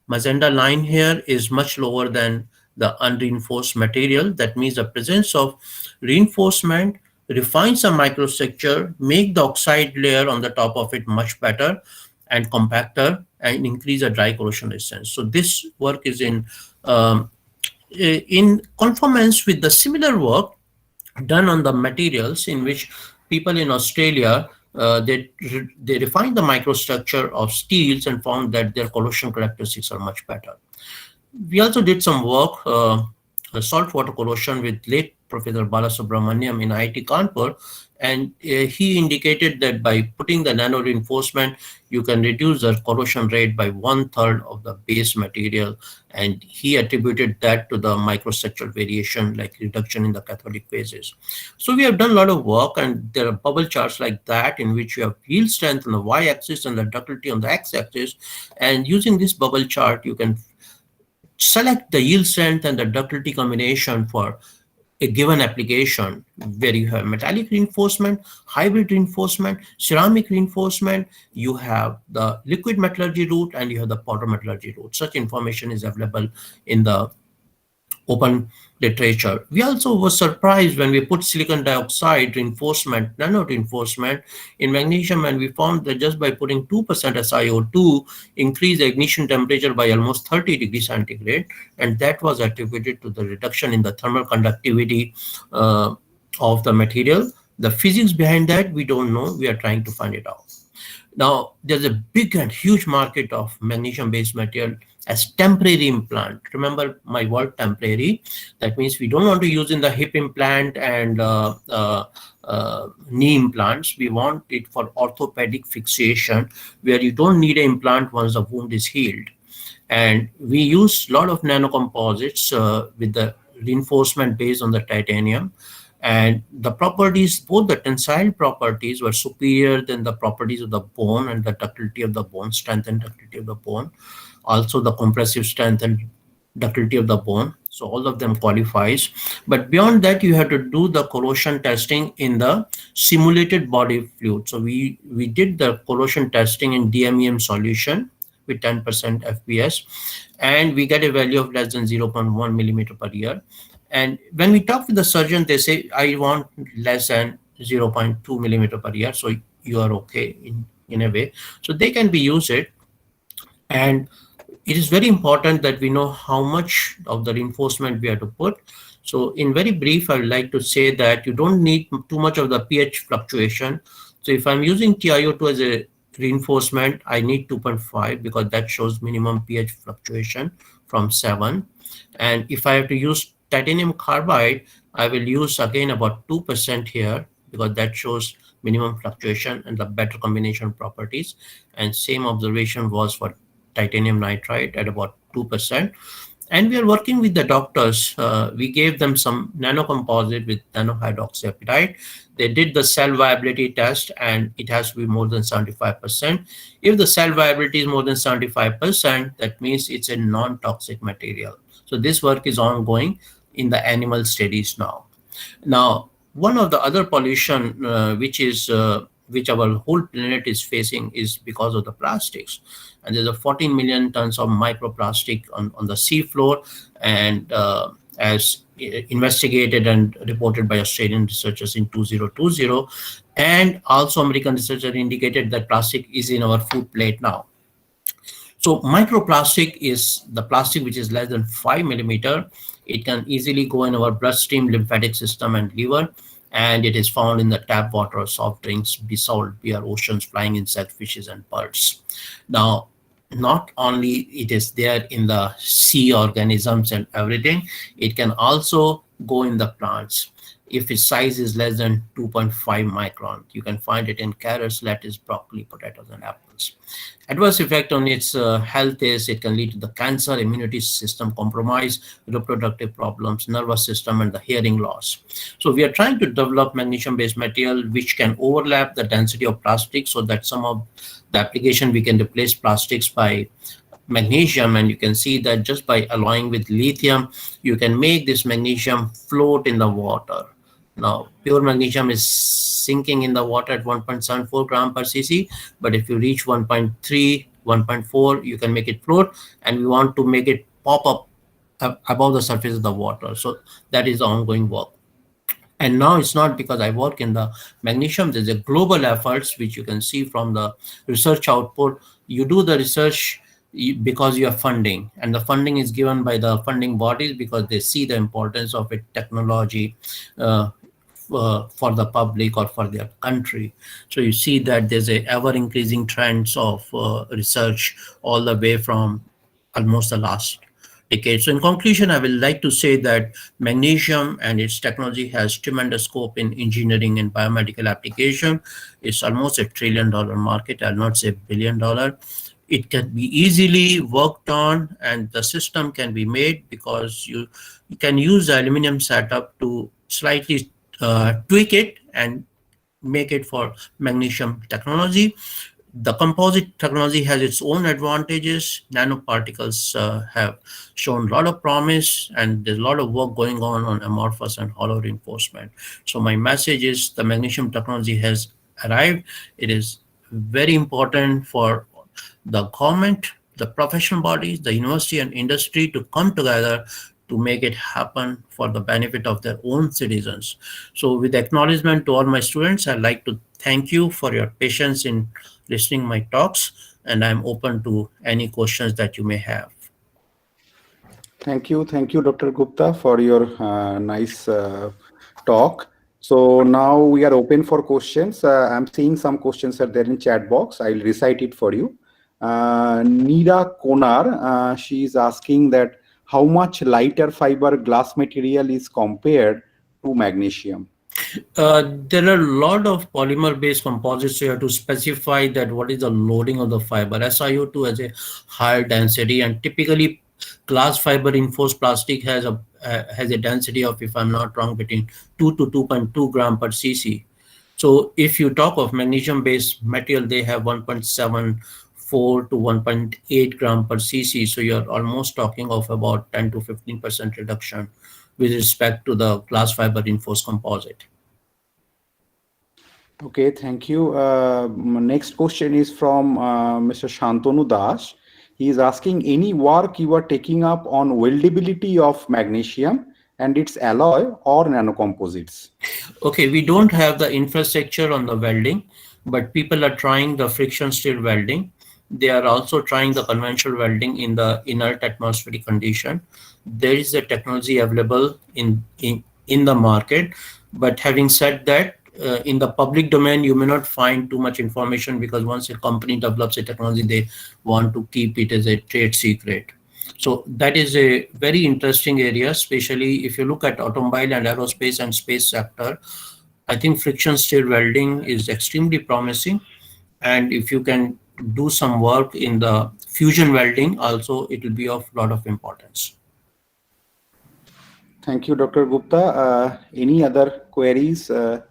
Speaker 8: magenta line here is much lower than the unreinforced material. That means the presence of reinforcement refines the microstructure, make the oxide layer on the top of it much better and compactor, and increase the dry corrosion resistance. So this work is in conformance with the similar work done on the materials, in which people in Australia they refined the microstructure of steels and found that their corrosion characteristics are much better. We also did some work, saltwater corrosion, with late Professor Balasubramaniam in IIT Kanpur, and he indicated that by putting the nano reinforcement, you can reduce the corrosion rate by 1/3 of the base material, and he attributed that to the microstructural variation, like reduction in the cathodic phases. So we have done a lot of work, and there are bubble charts like that in which you have yield strength on the y-axis and the ductility on the x-axis, and using this bubble chart, you can select the yield strength and the ductility combination for a given application, where you have metallic reinforcement, hybrid reinforcement, ceramic reinforcement, you have the liquid metallurgy route, and you have the powder metallurgy route. Such information is available in the open literature. We also were surprised when we put silicon dioxide reinforcement, nano reinforcement in magnesium, and we found that just by putting 2% SiO2 increased the ignition temperature by almost 30 degrees centigrade, and that was attributed to the reduction in the thermal conductivity of the material. The physics behind that, we don't know. We are trying to find it out. Now, there's a big and huge market of magnesium-based material as temporary implant. Remember my word temporary. That means we don't want to use in the hip implant and knee implants. We want it for orthopedic fixation, where you don't need an implant once the wound is healed. And we use a lot of nanocomposites with the reinforcement based on the titanium. And the properties, both the tensile properties were superior than the properties of the bone and the ductility of the bone, strength and ductility of the bone. Also the compressive strength and ductility of the bone. So all of them qualifies. But beyond that, you have to do the corrosion testing in the simulated body fluid. So we did the corrosion testing in DMEM solution with 10% FPS, and we get a value of less than 0.1 millimeter per year. And when we talk with the surgeon, they say, I want less than 0.2 millimeter per year. So you are okay in a way. So they can be used it. And it is very important that we know how much of the reinforcement we have to put. So in very brief, I would like to say that you don't need too much of the pH fluctuation. So if I'm using TiO2 as a reinforcement, I need 2.5 because that shows minimum pH fluctuation from 7. And if I have to use titanium carbide, I will use again about 2% here because that shows minimum fluctuation and the better combination properties. And same observation was for titanium nitride at about 2%. And we are working with the doctors. We gave them some nanocomposite with nanohydroxyapatite. They did the cell viability test, and it has to be more than 75%. If the cell viability is more than 75%, that means it's a non-toxic material. So this work is ongoing in the animal studies now. Now, one of the other pollution which our whole planet is facing is because of the plastics. And there's a 14 million tons of microplastic on the seafloor, and as investigated and reported by Australian researchers in 2020, and also American researchers indicated that plastic is in our food plate now. So microplastic is the plastic which is less than 5 millimeter. It can easily go in our bloodstream, lymphatic system, and liver, and it is found in the tap water, soft drinks, salt beer, oceans, flying insects, fishes, and birds. Now, not only it is there in the sea organisms and everything, it can also go in the plants. If its size is less than 2.5 micron, you can find it in carrots, lettuce, broccoli, potatoes, and apples. Adverse effect on its health is it can lead to the cancer, immunity system compromise, reproductive problems, nervous system, and the hearing loss. So we are trying to develop magnesium-based material which can overlap the density of plastic, so that some of the application we can replace plastics by magnesium. And you can see that just by alloying with lithium, you can make this magnesium float in the water. Now, pure magnesium is sinking in the water at 1.74 gram per cc, but if you reach 1.3, 1.4, you can make it float, and we want to make it pop up above the surface of the water. So that is the ongoing work. And now it's not because I work in the magnesium, there's a global efforts which you can see from the research output. You do the research because you have funding, and the funding is given by the funding bodies because they see the importance of it technology uh, for the public or for their country. So you see that there's a ever increasing trends of research all the way from almost the last decade. So in conclusion, I will like to say that magnesium and its technology has tremendous scope in engineering and biomedical application. It's almost $1 trillion market. I'll not say $1 billion. It can be easily worked on, and the system can be made because you can use the aluminum setup to slightly tweak it and make it for magnesium technology. The composite technology has its own advantages. Nanoparticles have shown a lot of promise, and there's a lot of work going on amorphous and hollow reinforcement. So my message is the magnesium technology has arrived. It is very important for the government, the professional bodies, the university and industry to come together to make it happen for the benefit of their own citizens. So with acknowledgement to all my students, I'd like to thank you for your patience in listening my talks, and I'm open to any questions that you may have.
Speaker 12: Thank you, Dr. Gupta, for your nice talk. So now we are open for questions. I'm seeing some questions are there in chat box. I'll recite it for you. Neera Konar, she is asking that how much lighter fiber glass material is compared to magnesium?
Speaker 8: There are a lot of polymer-based composites here to specify that what is the loading of the fiber. SiO2 has a higher density, and typically glass fiber reinforced plastic has a density of, if I'm not wrong, between 2 to 2.2 gram per cc. So if you talk of magnesium-based material, they have 1.74 to 1.8 gram per cc. So you're almost talking of about 10 to 15% reduction with respect to the glass fiber reinforced composite.
Speaker 12: Okay, thank you. Next question is from Mr. Shantanu Das. He is asking any work you are taking up on weldability of magnesium and its alloy or nanocomposites?
Speaker 8: Okay, we don't have the infrastructure on the welding, but people are trying the friction stir welding. They are also trying the conventional welding in the inert atmospheric condition. There is a technology available in the market, but having said that, in the public domain, you may not find too much information because once a company develops a technology, they want to keep it as a trade secret. So that is a very interesting area, especially if you look at automobile and aerospace and space sector. I think friction stir welding is extremely promising. And if you can do some work in the fusion welding also, it will be of a lot of importance.
Speaker 12: Thank you, Dr. Gupta. Any other queries to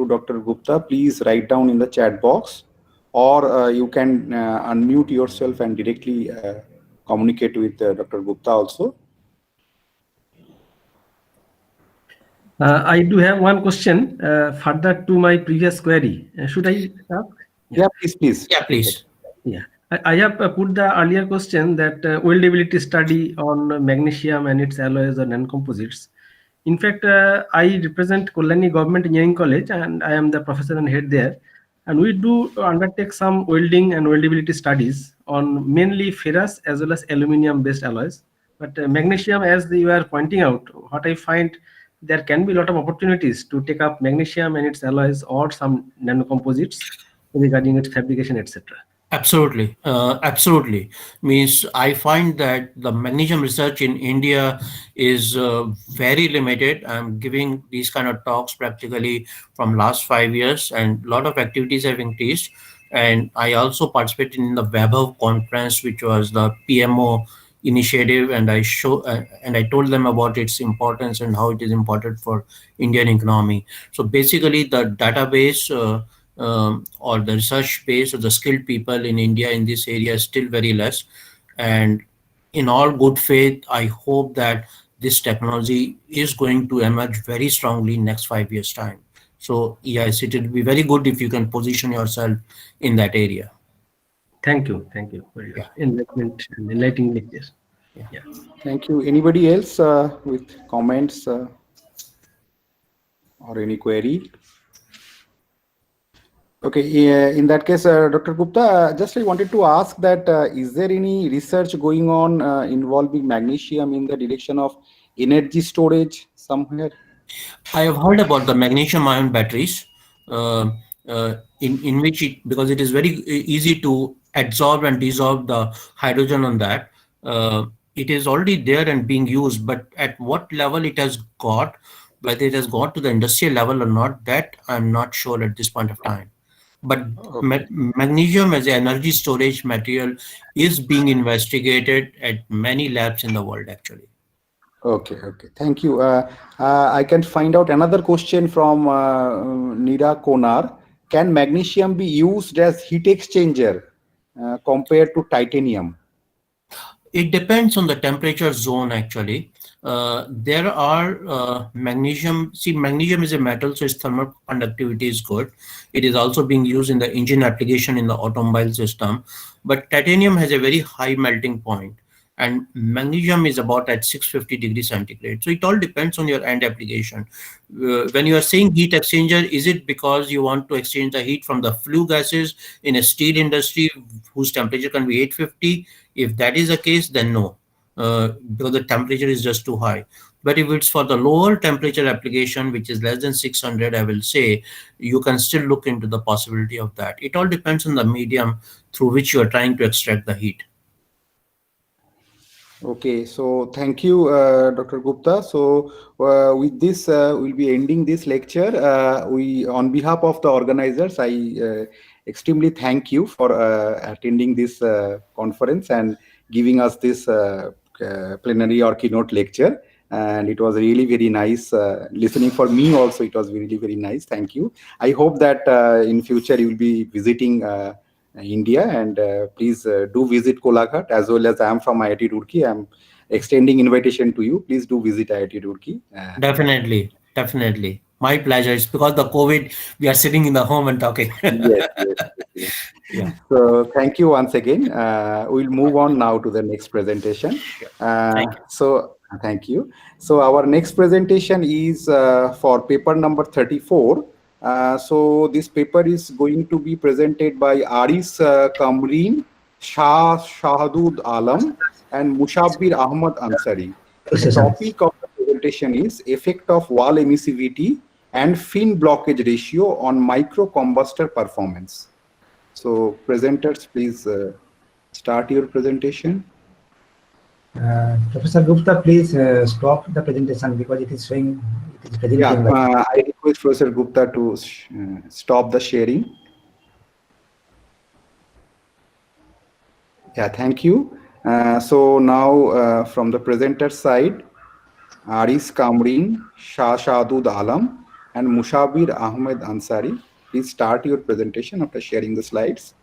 Speaker 12: Dr. Gupta? Please write down in the chat box, or you can unmute yourself and directly communicate with Dr. Gupta also.
Speaker 13: I do have one question further to my previous query. Should I ask?
Speaker 12: Yeah, please.
Speaker 8: Yeah, please.
Speaker 13: Yeah, I have put the earlier question that weldability study on magnesium and its alloys or non-composites. In fact, I represent Kolani Government Engineering College, and I am the professor and head there. And we do undertake some welding and weldability studies on mainly ferrous as well as aluminum-based alloys. But magnesium, as you are pointing out, what I find there can be a lot of opportunities to take up magnesium and its alloys or some nanocomposites regarding its fabrication, etc.
Speaker 8: Absolutely, absolutely. Means I find that the magnesium research in India is very limited. I'm giving these kind of talks practically from last 5 years, and a lot of activities have increased. And I also participated in the Vaibhav conference, which was the PMO initiative, and I told them about its importance and how it is important for Indian economy. So basically, the database. Or the research base or the skilled people in India in this area is still very less. And in all good faith, I hope that this technology is going to emerge very strongly in next 5 years' time. So yes, it will be very good if you can position yourself in that area.
Speaker 13: Thank you for your enlightenment and enlightening lectures. Yeah.
Speaker 12: Thank you. Anybody else with comments or any query? Okay, in that case, Dr. Gupta, just I wanted to ask that is there any research going on involving magnesium in the direction of energy storage somewhere?
Speaker 8: I have heard about the magnesium ion batteries, in which because it is very easy to absorb and dissolve the hydrogen on that. It is already there and being used, but at what level it has got, whether it has got to the industrial level or not, that I'm not sure at this point of time. But magnesium as an energy storage material is being investigated at many labs in the world, actually.
Speaker 12: Okay, okay. Thank you. I can find out another question from Nira Konar. Can magnesium be used as heat exchanger compared to titanium?
Speaker 8: It depends on the temperature zone, actually. There are magnesium. See, magnesium is a metal, so its thermal conductivity is good. It is also being used in the engine application in the automobile system. But titanium has a very high melting point, and magnesium is about at 650 degrees centigrade. So it all depends on your end application. When you are saying heat exchanger, is it because you want to exchange the heat from the flue gases in a steel industry whose temperature can be 850? If that is the case, then no, because the temperature is just too high. But if it's for the lower temperature application, which is less than 600, I will say you can still look into the possibility of that. It all depends on the medium through which you are trying to extract the heat.
Speaker 12: Okay, so thank you, Dr. Gupta. So with this, we'll be ending this lecture. On behalf of the organizers, I extremely thank you for attending this conference and giving us this plenary or keynote lecture. And it was really very nice listening for me also. It was really very nice. Thank you. I hope that in future you will be visiting India, and please do visit Kolaghat, as well as I am from IIT Roorkee. I am extending invitation to you. Please do visit IIT Roorkee.
Speaker 8: Definitely, definitely. My pleasure. It's because the COVID, we are sitting in the home and talking.
Speaker 12: Yes, yes, yes.
Speaker 8: Yeah.
Speaker 12: So thank you once again. We'll move on now to the next presentation.
Speaker 8: Thank you.
Speaker 12: So thank you. So our next presentation is for paper number 34. So this paper is going to be presented by Aris Kamreen, Shahadud Alam, and Mushabbir Ahmad Ansari. The topic of the presentation is effect of wall emissivity and fin blockage ratio on microcombustor performance. So presenters, please start your presentation.
Speaker 1: Professor Gupta, please stop the presentation because it is showing, it is presenting.
Speaker 12: I request Professor Gupta to stop the sharing. Yeah, thank you. So now from the presenter side, Aris Kamreen, Shahadud Alam, and Mushabir Ahmed Ansari. Please start your presentation after sharing the slides.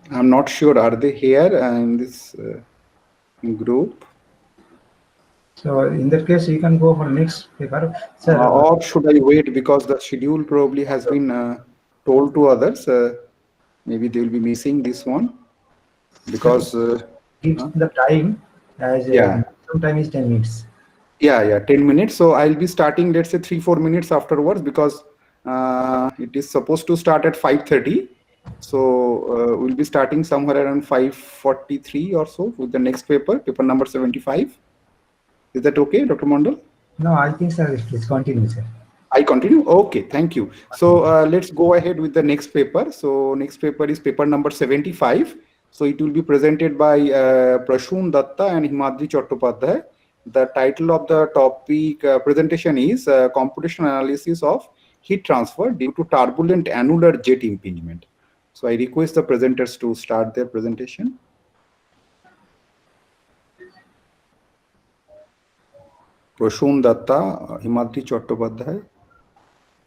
Speaker 12: I'm not sure, are they here in this group?
Speaker 1: So in that case, you can go for next paper. Sir,
Speaker 12: or should I wait, because the schedule probably has been told to others? Maybe they will be missing this one, because
Speaker 1: gives the time as sometime is 10 minutes.
Speaker 12: Yeah, 10 minutes. So I'll be starting, let's say 3-4 minutes afterwards, because it is supposed to start at 5:30. So we'll be starting somewhere around 5:43 or so with the next paper, paper number 75. Is that okay, Dr. Mondal?
Speaker 1: No, I think, sir, please continue, sir.
Speaker 12: I continue? Okay, thank you. So let's go ahead with the next paper. So next paper is paper number 75. So it will be presented by Prashun Datta and Himadri Chattopadhyay. The title of the topic presentation is computational analysis of heat transfer due to turbulent annular jet impingement. So I request the presenters to start their presentation. Prashun Datta, Himadri Chattopadhyay.